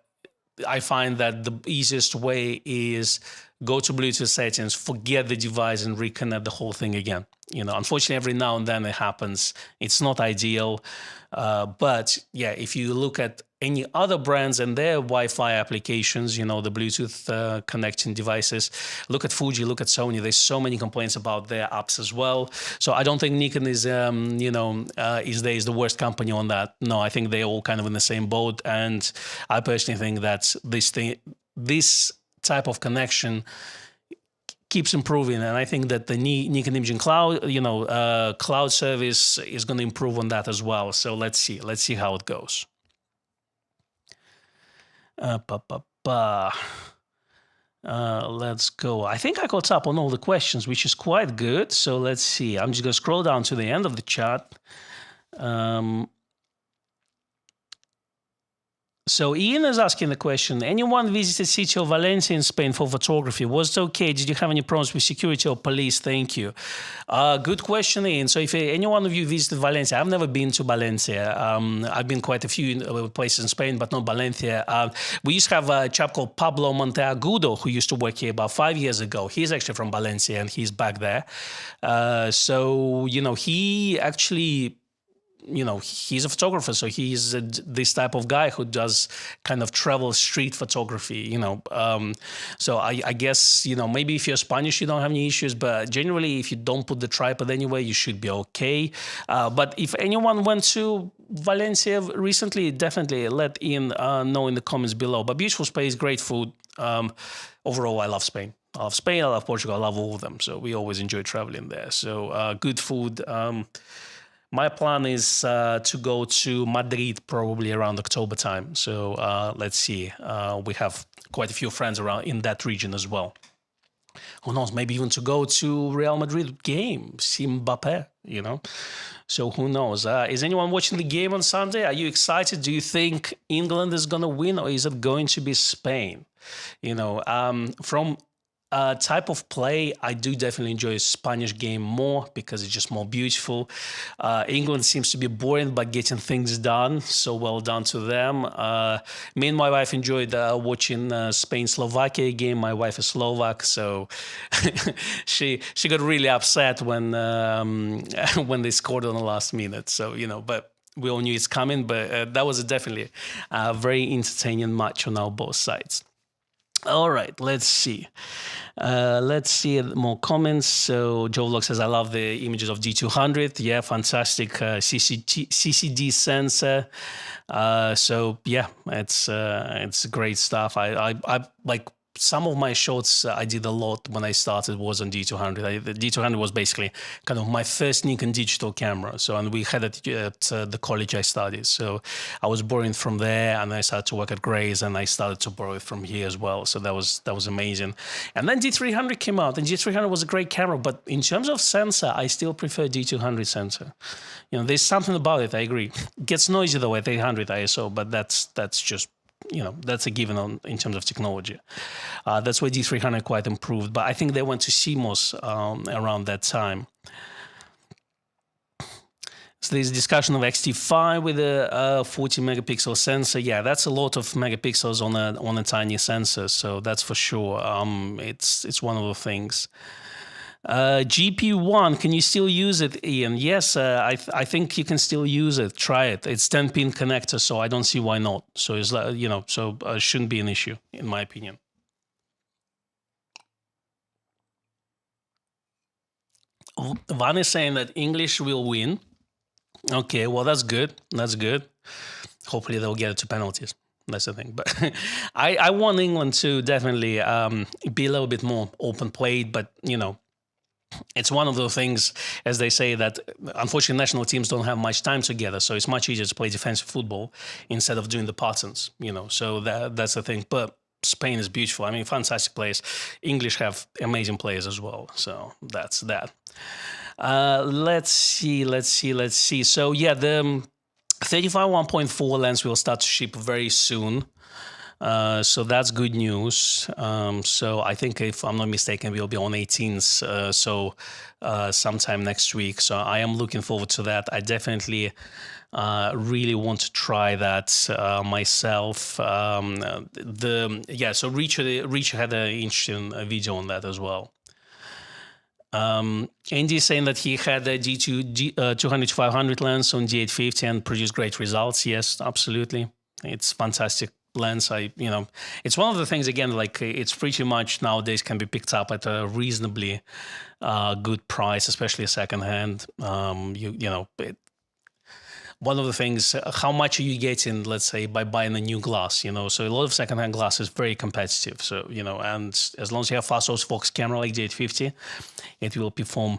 I find that the easiest way is go to Bluetooth settings, forget the device, and reconnect the whole thing again. You know, unfortunately, every now and then it happens. It's not ideal. But yeah, if you look at any other brands and their Wi-Fi applications, you know, the Bluetooth connecting devices, look at Fuji, look at Sony. There's so many complaints about their apps as well. So I don't think Nikon is, is the worst company on that. No, I think they're all kind of in the same boat. And I personally think that this type of connection keeps improving, and I think that the Nikon Imaging Cloud, cloud service is going to improve on that as well. So let's see how it goes. Let's go. I think I got up on all the questions, which is quite good. So let's see. I'm just going to scroll down to the end of the chat. So Ian is asking the question, anyone visited city of Valencia in Spain for photography? Was it okay? Did you have any problems with security or police? Thank you. Good question, Ian. So if any one of you visited Valencia, I've never been to Valencia. I've been quite a few places in Spain, but not Valencia. We used to have a chap called Pablo Monteagudo who used to work here about 5 years ago. He's actually from Valencia and he's back there. He actually... he's a photographer, so he's this type of guy who does kind of travel street photography, So I guess, maybe if you're Spanish, you don't have any issues, but generally, if you don't put the tripod anywhere, you should be okay. But if anyone went to Valencia recently, definitely let Ian know in the comments below. But beautiful space, great food. Overall, I love Spain. I love Spain, I love Portugal, I love all of them. So we always enjoy traveling there. So good food. My plan is to go to Madrid probably around October time. So let's see. We have quite a few friends around in that region as well. Who knows? Maybe even to go to Real Madrid game, see Mbappé, So who knows? Is anyone watching the game on Sunday? Are you excited? Do you think England is going to win, or is it going to be Spain? From type of play, I do definitely enjoy a Spanish game more because it's just more beautiful. England seems to be boring but getting things done, so well done to them. Me and my wife enjoyed watching Spain-Slovakia game. My wife is Slovak, so she got really upset when they scored on the last minute. So but we all knew it's coming, but that was definitely a very entertaining match on our both sides. All right, let's see. Let's see more comments. So Joe Vlog says, I love the images of D200. Yeah, fantastic CCD sensor. So yeah, it's great stuff. I like some of my shots I did a lot when I started was on D200. The D200 was basically kind of my first Nikon digital camera. So, and we had it at the college I studied. So I was borrowing from there, and I started to work at Gray's, and I started to borrow it from here as well. So that was amazing. And then D300 came out, and D300 was a great camera. But in terms of sensor, I still prefer D200 sensor. You know, there's something about it. I agree. It gets noisy though at 800 ISO, but that's just, you know, that's a given in terms of technology. That's why D300 quite improved, but I think they went to CMOS around that time. So there's a discussion of XT5 with a 40 megapixel sensor. Yeah, that's a lot of megapixels on a tiny sensor, so that's for sure. It's one of the things. GP1, can you still use it, Ian? Yes, I think you can still use it. Try it. It's 10-pin connector, so I don't see why not. So it's like, you know, so shouldn't be an issue in my opinion. Van is saying that English will win. Okay, well that's good. That's good. Hopefully they'll get it to penalties. That's the thing. But I want England to definitely be a little bit more open played, but you know, it's one of those things, as they say, that unfortunately national teams don't have much time together, so it's much easier to play defensive football instead of doing the patterns, you know. So that's the thing. But Spain is beautiful. I mean, fantastic players. English have amazing players as well. So that's that. Let's see. So yeah, the 35 1.4 lens will start to ship very soon. So that's good news. So I think, if I'm not mistaken, we'll be on 18th, so sometime next week. So I am looking forward to that. I definitely really want to try that myself. So Reach had an interesting video on that as well. Andy is saying that he had a D200-500 lens on D850 and produced great results. Yes, absolutely. It's fantastic lens. It's one of the things, again, like it's pretty much nowadays can be picked up at a reasonably good price, especially secondhand. One of the things, how much are you getting, let's say, by buying a new glass, you know? So a lot of secondhand glass is very competitive. So, you know, and as long as you have fast source focus camera like D850, it will perform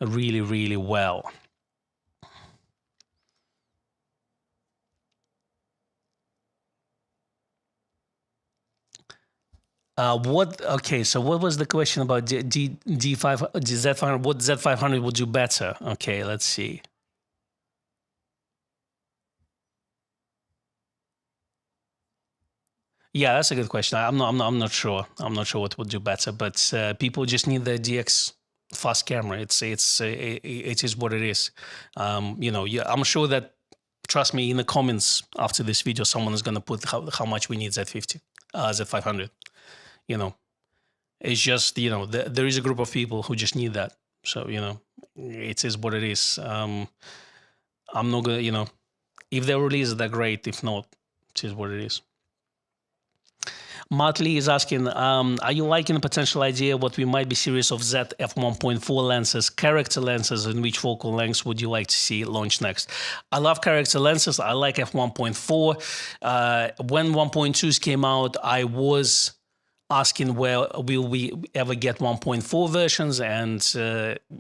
really, really well. Okay, so what was the question about Z500? What Z500 would do better? Okay, let's see. Yeah, that's a good question. I'm not sure. I'm not sure what would do better, but people just need the DX fast camera. It is what it is. I'm sure that, trust me, in the comments after this video, someone is going to put how much we need Z50, Z500. You know, it's just, you know, there is a group of people who just need that. So, you know, it is what it is. I'm not gonna, you know, if they release it, they're great. If not, it is what it is. Matt Lee is asking, are you liking the potential idea what we might be series of Z f1.4 lenses, character lenses, and which focal lengths would you like to see launched next? I love character lenses. I like f1.4. When 1.2s came out, I was asking where will we ever get 1.4 versions, and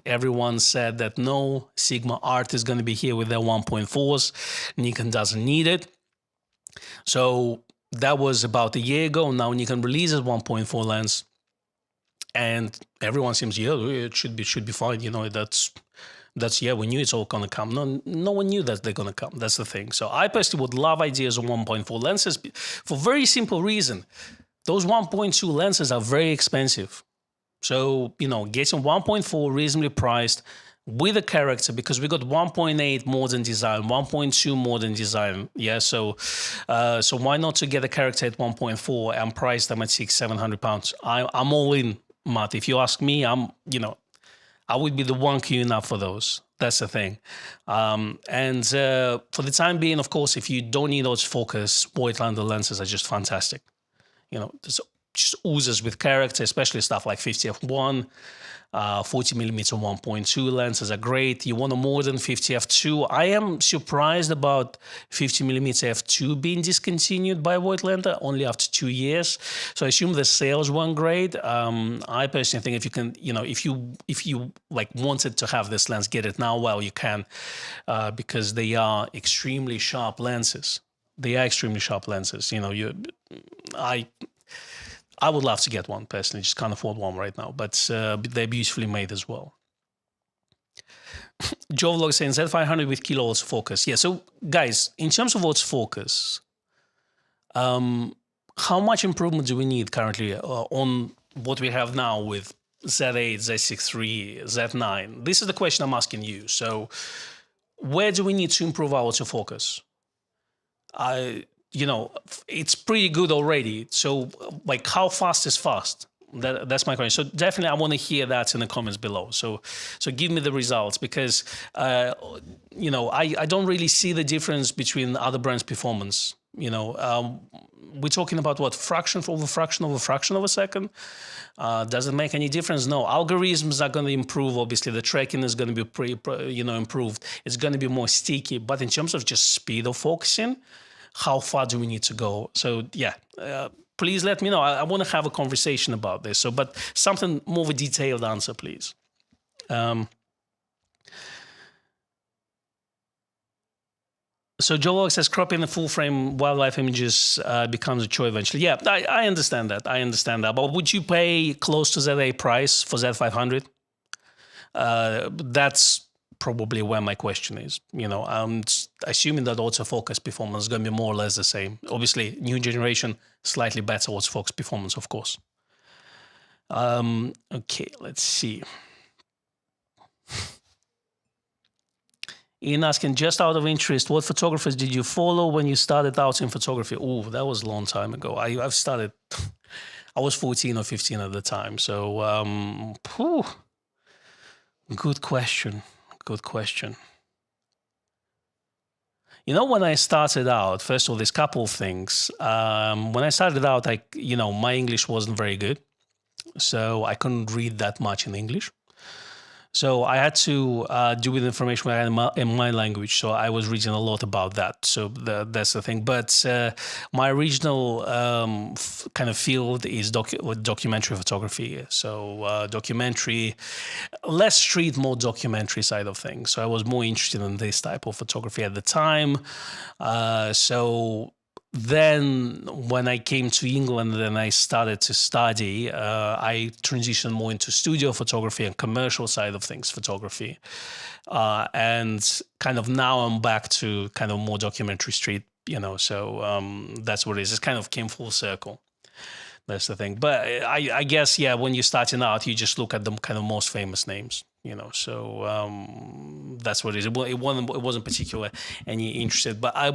everyone said that no, Sigma Art is going to be here with their 1.4s. Nikon doesn't need it. So that was about a year ago. Now Nikon releases 1.4 lens, and everyone seems, yeah, it should be fine. You know, that's yeah, we knew it's all gonna come. No one knew that they're gonna come. That's the thing. So I personally would love ideas on 1.4 lenses for very simple reason. Those 1.2 lenses are very expensive. So, you know, getting 1.4 reasonably priced with a character, because we got 1.8 modern design, 1.2 modern design. Yeah, so why not to get a character at 1.4 and price them at £600-700? I'm all in, Matt. If you ask me, I would be the one queuing up for those. That's the thing. And for the time being, of course, if you don't need autofocus, wide-angle lenses are just fantastic. You know, just oozes with character, especially stuff like 50f1, 40mm 1.2 lenses are great. You want a more than 50f2. I am surprised about 50mm f2 being discontinued by Voigtlander only after 2 years. So I assume the sales weren't great. I personally think if you can, you know, if you like wanted to have this lens, get it now. Well, you can, because they are extremely sharp lenses. They are extremely sharp lenses. You know, I would love to get one personally, just can't afford one right now, but they're beautifully made as well. Joe Vlog saying Z500 with kilo autofocus. Yeah, so guys, in terms of autofocus, how much improvement do we need currently on what we have now with Z8, Z6 III, Z9? This is the question I'm asking you. So where do we need to improve our autofocus? You know, it's pretty good already. So, like, how fast is fast? That's my question. So definitely, I want to hear that in the comments below. So give me the results, because you know, I don't really see the difference between other brands' performance. You know, we're talking about what, fraction over fraction over fraction of a second. Does it make any difference? No. Algorithms are going to improve. Obviously, the tracking is going to be improved. It's going to be more sticky. But in terms of just speed of focusing, how far do we need to go? So yeah, please let me know. I want to have a conversation about this. So, but something more of a detailed answer, please. So Joe says cropping the full frame wildlife images becomes a chore eventually. Yeah, I understand that. I understand that. But would you pay close to ZA price for Z500? That's probably where my question is. You know, I'm assuming that autofocus performance is going to be more or less the same. Obviously, new generation, slightly better autofocus performance, of course. Okay, let's see. Ian asking, just out of interest, what photographers did you follow when you started out in photography? Oh, that was a long time ago. I've started, I was 14 or 15 at the time. So, good question. Good question. You know, when I started out, first of all, there's a couple of things. When I started out, my English wasn't very good. So I couldn't read that much in English. So I had to do with information in my language. So I was reading a lot about that. So that's the thing. But my original kind of field is documentary photography. So documentary, less street, more documentary side of things. So I was more interested in this type of photography at the time. So then when I came to England and I started to study, I transitioned more into studio photography and commercial side of things photography. And kind of now I'm back to kind of more documentary street, so that's what it is. It kind of came full circle. That's the thing. But I guess, yeah, when you're starting out, you just look at the kind of most famous names, so that's what it is. It wasn't particular any interested, but I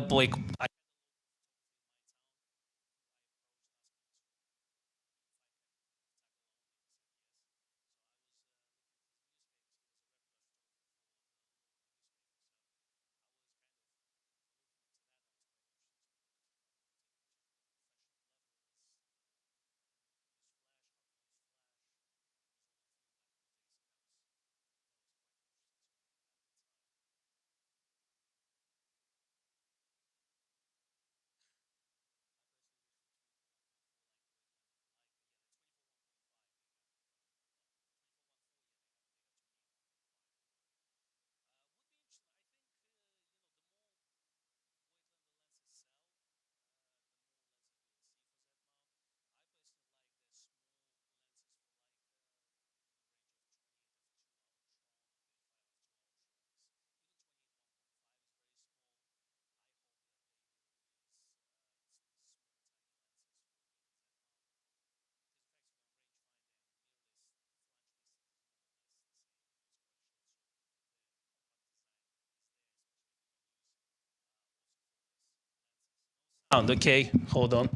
okay, hold on.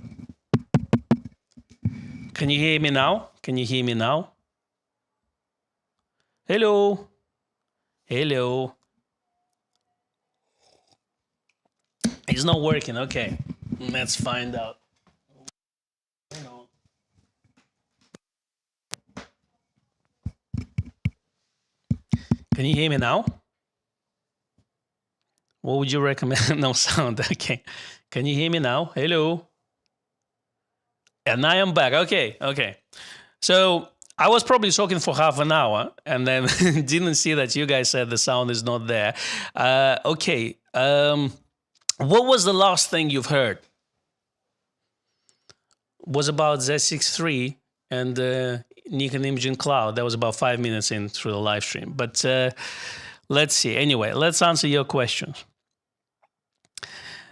Can you hear me now? Can you hear me now? Hello? Hello? It's not working. Okay, let's find out. Can you hear me now? What would you recommend? No sound. Okay. Can you hear me now? Hello. And I am back. Okay. Okay. So I was probably talking for half an hour and then didn't see that you guys said the sound is not there. Okay. What was the last thing you've heard? Was about Z6 III and Nikon Imaging Cloud. That was about 5 minutes in through the live stream. But let's see. Anyway, let's answer your questions.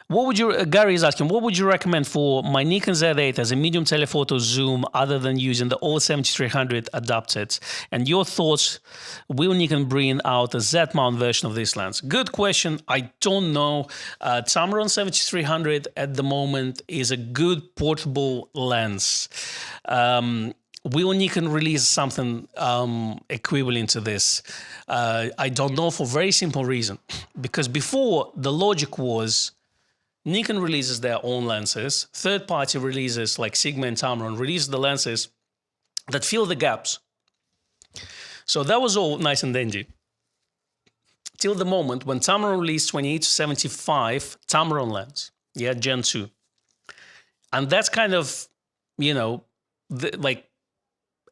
What would you, Gary is asking, what would you recommend for my Nikon Z8 as a medium telephoto zoom other than using the old 7300 adapted? And your thoughts, will Nikon bring out a Z-mount version of this lens? Good question. I don't know. Tamron 7300 at the moment is a good portable lens. Will Nikon release something equivalent to this? I don't know, for a very simple reason. Because before, the logic was Nikon releases their own lenses. Third-party releases like Sigma and Tamron release the lenses that fill the gaps. So that was all nice and dandy. Till the moment when Tamron released 28-75 Tamron lens, yeah, Gen 2. And that's kind of, you know, like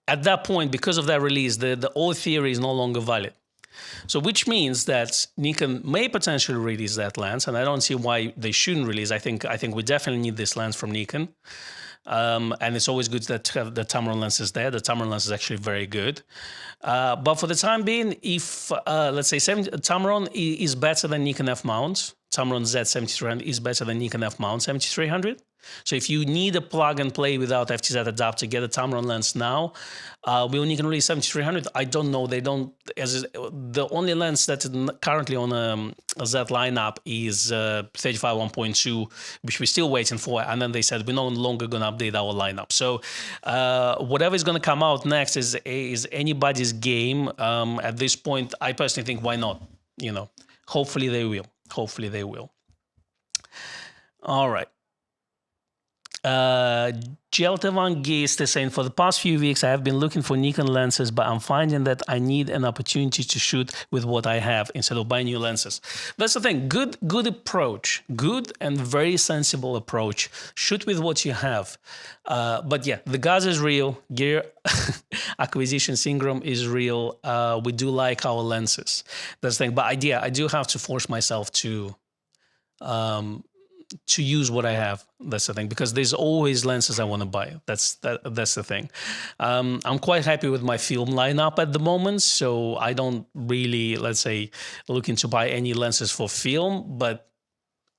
at that point, because of that release, the old theory is no longer valid. So which means that Nikon may potentially release that lens, and I don't see why they shouldn't release. I think we definitely need this lens from Nikon. And it's always good that the Tamron lens is there. The Tamron lens is actually very good. But for the time being, if, let's say, Tamron is better than Nikon Fmount, Tamron Z7300 is better than Nikon Fmount 7300. So if you need a plug and play without FTZ adapter, get a Tamron lens now. Will Nikon release 7300? I don't know. They don't. The only lens that is currently on a Z lineup is 35 1.2, which we're still waiting for. And then they said we're no longer going to update our lineup. So whatever is going to come out next is anybody's game. At this point, I personally think, why not? You know, hopefully they will. Hopefully they will. All right. Jeltevan Geist is saying, for the past few weeks, I have been looking for Nikon lenses, but I'm finding that I need an opportunity to shoot with what I have instead of buying new lenses. That's the thing. Good approach. Good and very sensible approach. Shoot with what you have. But yeah, the gas is real. Gear acquisition syndrome is real. We do like our lenses. That's the thing. But I do have to force myself to use what I have. That's the thing, because there's always lenses I want to buy. That's the thing. I'm quite happy with my film lineup at the moment, so I don't really, let's say, looking to buy any lenses for film, but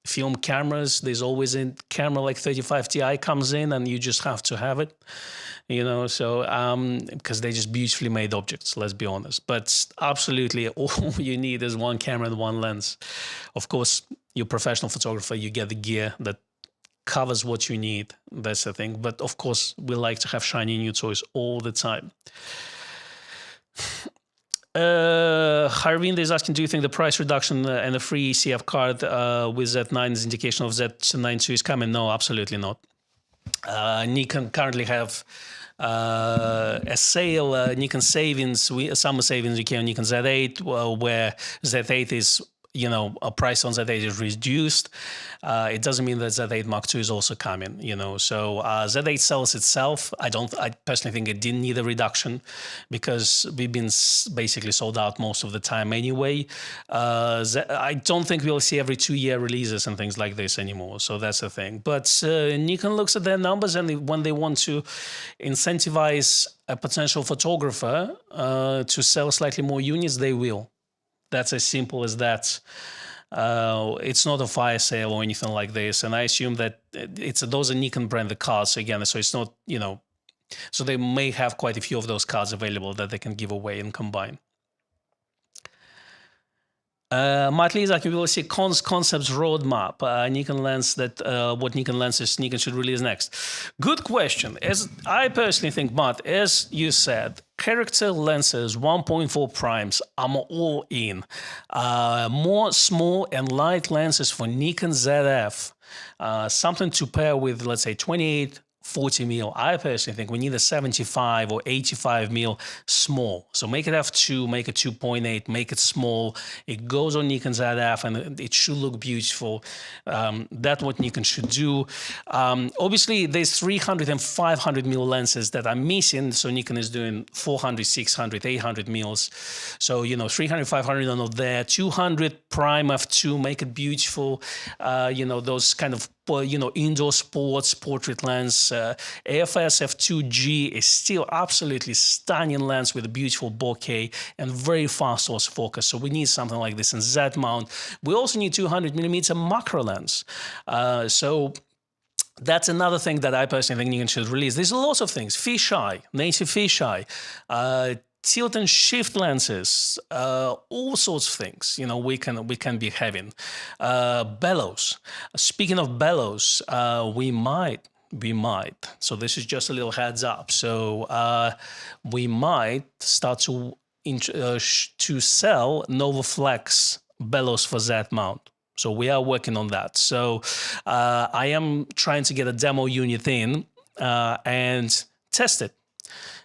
film cameras, there's always a camera like 35 Ti comes in and you just have to have it, you know, so because they're just beautifully made objects, let's be honest. But absolutely all you need is one camera and one lens. Of course, you're a professional photographer, you get the gear that covers what you need. That's the thing. But of course, we like to have shiny new toys all the time. Harvind is asking, do you think the price reduction and a free CF card with Z9 is indication of Z9 II is coming? No, absolutely not. Nikon currently have a sale, Nikon savings, summer savings, you can Nikon Z8, where Z8 is, you know, a price on Z8 is reduced. It doesn't mean that Z8 Mark II is also coming, you know. So Z8 sells itself. I personally think it didn't need a reduction because we've been basically sold out most of the time anyway. I don't think we'll see every 2-year releases and things like this anymore. So that's the thing. But Nikon looks at their numbers, and when they want to incentivize a potential photographer to sell slightly more units, they will. That's as simple as that. It's not a fire sale or anything like this. And I assume that those are Nikon branded cards again. So it's not, you know, so they may have quite a few of those cards available that they can give away and combine. Matt Lee is like, we will see concepts roadmap, Nikon lens what Nikon lenses Nikon should release next. Good question. As I personally think, Matt, as you said, Character lenses, 1.4 primes, I'm all in. More small and light lenses for Nikon ZF. Something to pair with, let's say, 28, 40mm. I personally think we need a 75 or 85mm small. So make it f2, make it 2.8, make it small. It goes on Nikon ZF and it should look beautiful. That's what Nikon should do. Obviously, there's 300 and 500mm lenses that are missing. So Nikon is doing 400, 600, 800mm. So, 300, 500 are not there. 200 prime f2, make it beautiful. Those kind of indoor sports portrait lens. AFS f2G is still absolutely stunning lens with a beautiful bokeh and very fast autofocus. So we need something like this in Z mount. We also need 200mm macro lens. So that's another thing that I personally think Nikon should release. There's lots of things. Fisheye, native fisheye, tilt and shift lenses, all sorts of things. We can be having bellows. Speaking of bellows, we might. So this is just a little heads up. So we might start to sell NovaFlex bellows for Z mount. So we are working on that. So I am trying to get a demo unit in and test it.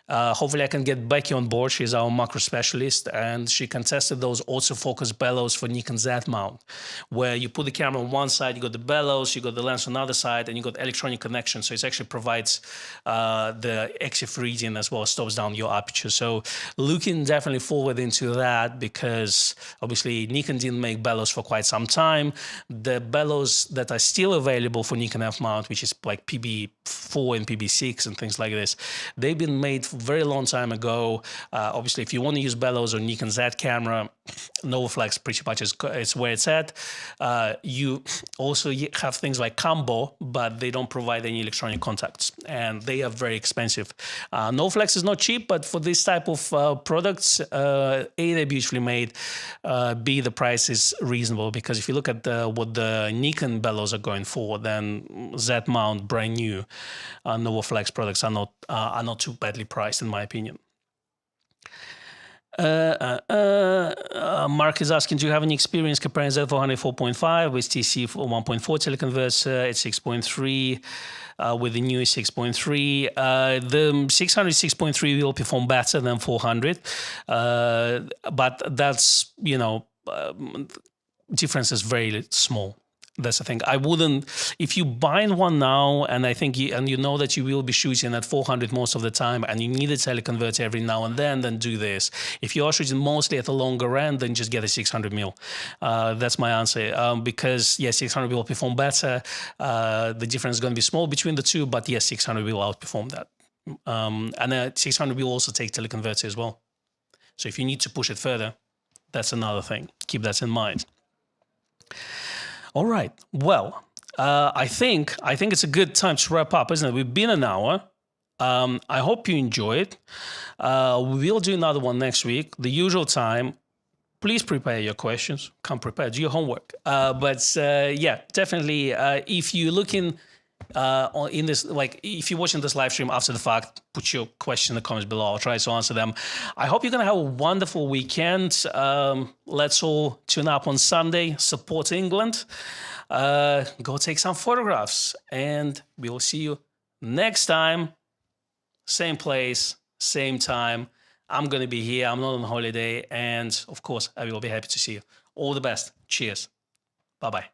Hopefully I can get Becky on board. She's our macro specialist, and she can test those autofocus bellows for Nikon Z mount, where you put the camera on one side, you got the bellows, you got the lens on the other side, and you got electronic connection. So it actually provides the EXIF reading as well as stops down your aperture. So looking definitely forward into that, because obviously Nikon didn't make bellows for quite some time. The bellows that are still available for Nikon F mount, which is like PB4 and PB6 and things like this, they've been made very long time ago. Obviously, if you want to use bellows or Nikon Z camera, NovaFlex pretty much is where it's at. You also have things like Cambo, but they don't provide any electronic contacts, and they are very expensive. NovaFlex is not cheap, but for this type of products, A, they're beautifully made, B, the price is reasonable, because if you look at what the Nikon bellows are going for, then Z mount brand new NovaFlex products are not too badly priced, in my opinion. Mark is asking, do you have any experience comparing Z400 4.5 with TC 1.4 teleconverter at 6.3 with the new 6.3? The 600 6.3 will perform better than 400, but that's, difference is very small. That's the thing. I wouldn't, if you buy one now, and I think you know that you will be shooting at 400 most of the time, and you need a teleconverter every now and then do this. If you are shooting mostly at the longer end, then just get a 600mm. That's my answer. Because yes, 600 will perform better. The difference is going to be small between the two, but yes, 600 will outperform that. And 600 will also take teleconverter as well. So if you need to push it further, that's another thing. Keep that in mind. All right. Well, I think it's a good time to wrap up, isn't it? We've been an hour. I hope you enjoy it. We will do another one next week, the usual time. Please prepare your questions. Come prepared. Do your homework. Yeah, definitely. If you're looking in this, like if you're watching this live stream after the fact, put your question in the comments below. I'll try to answer them. I hope you're going to have a wonderful weekend. Let's all tune up on Sunday, support England, go take some photographs, and we will see you next time. Same place, same time. I'm going to be here. I'm not on holiday. And of course, I will be happy to see you. All the best. Cheers. Bye-bye.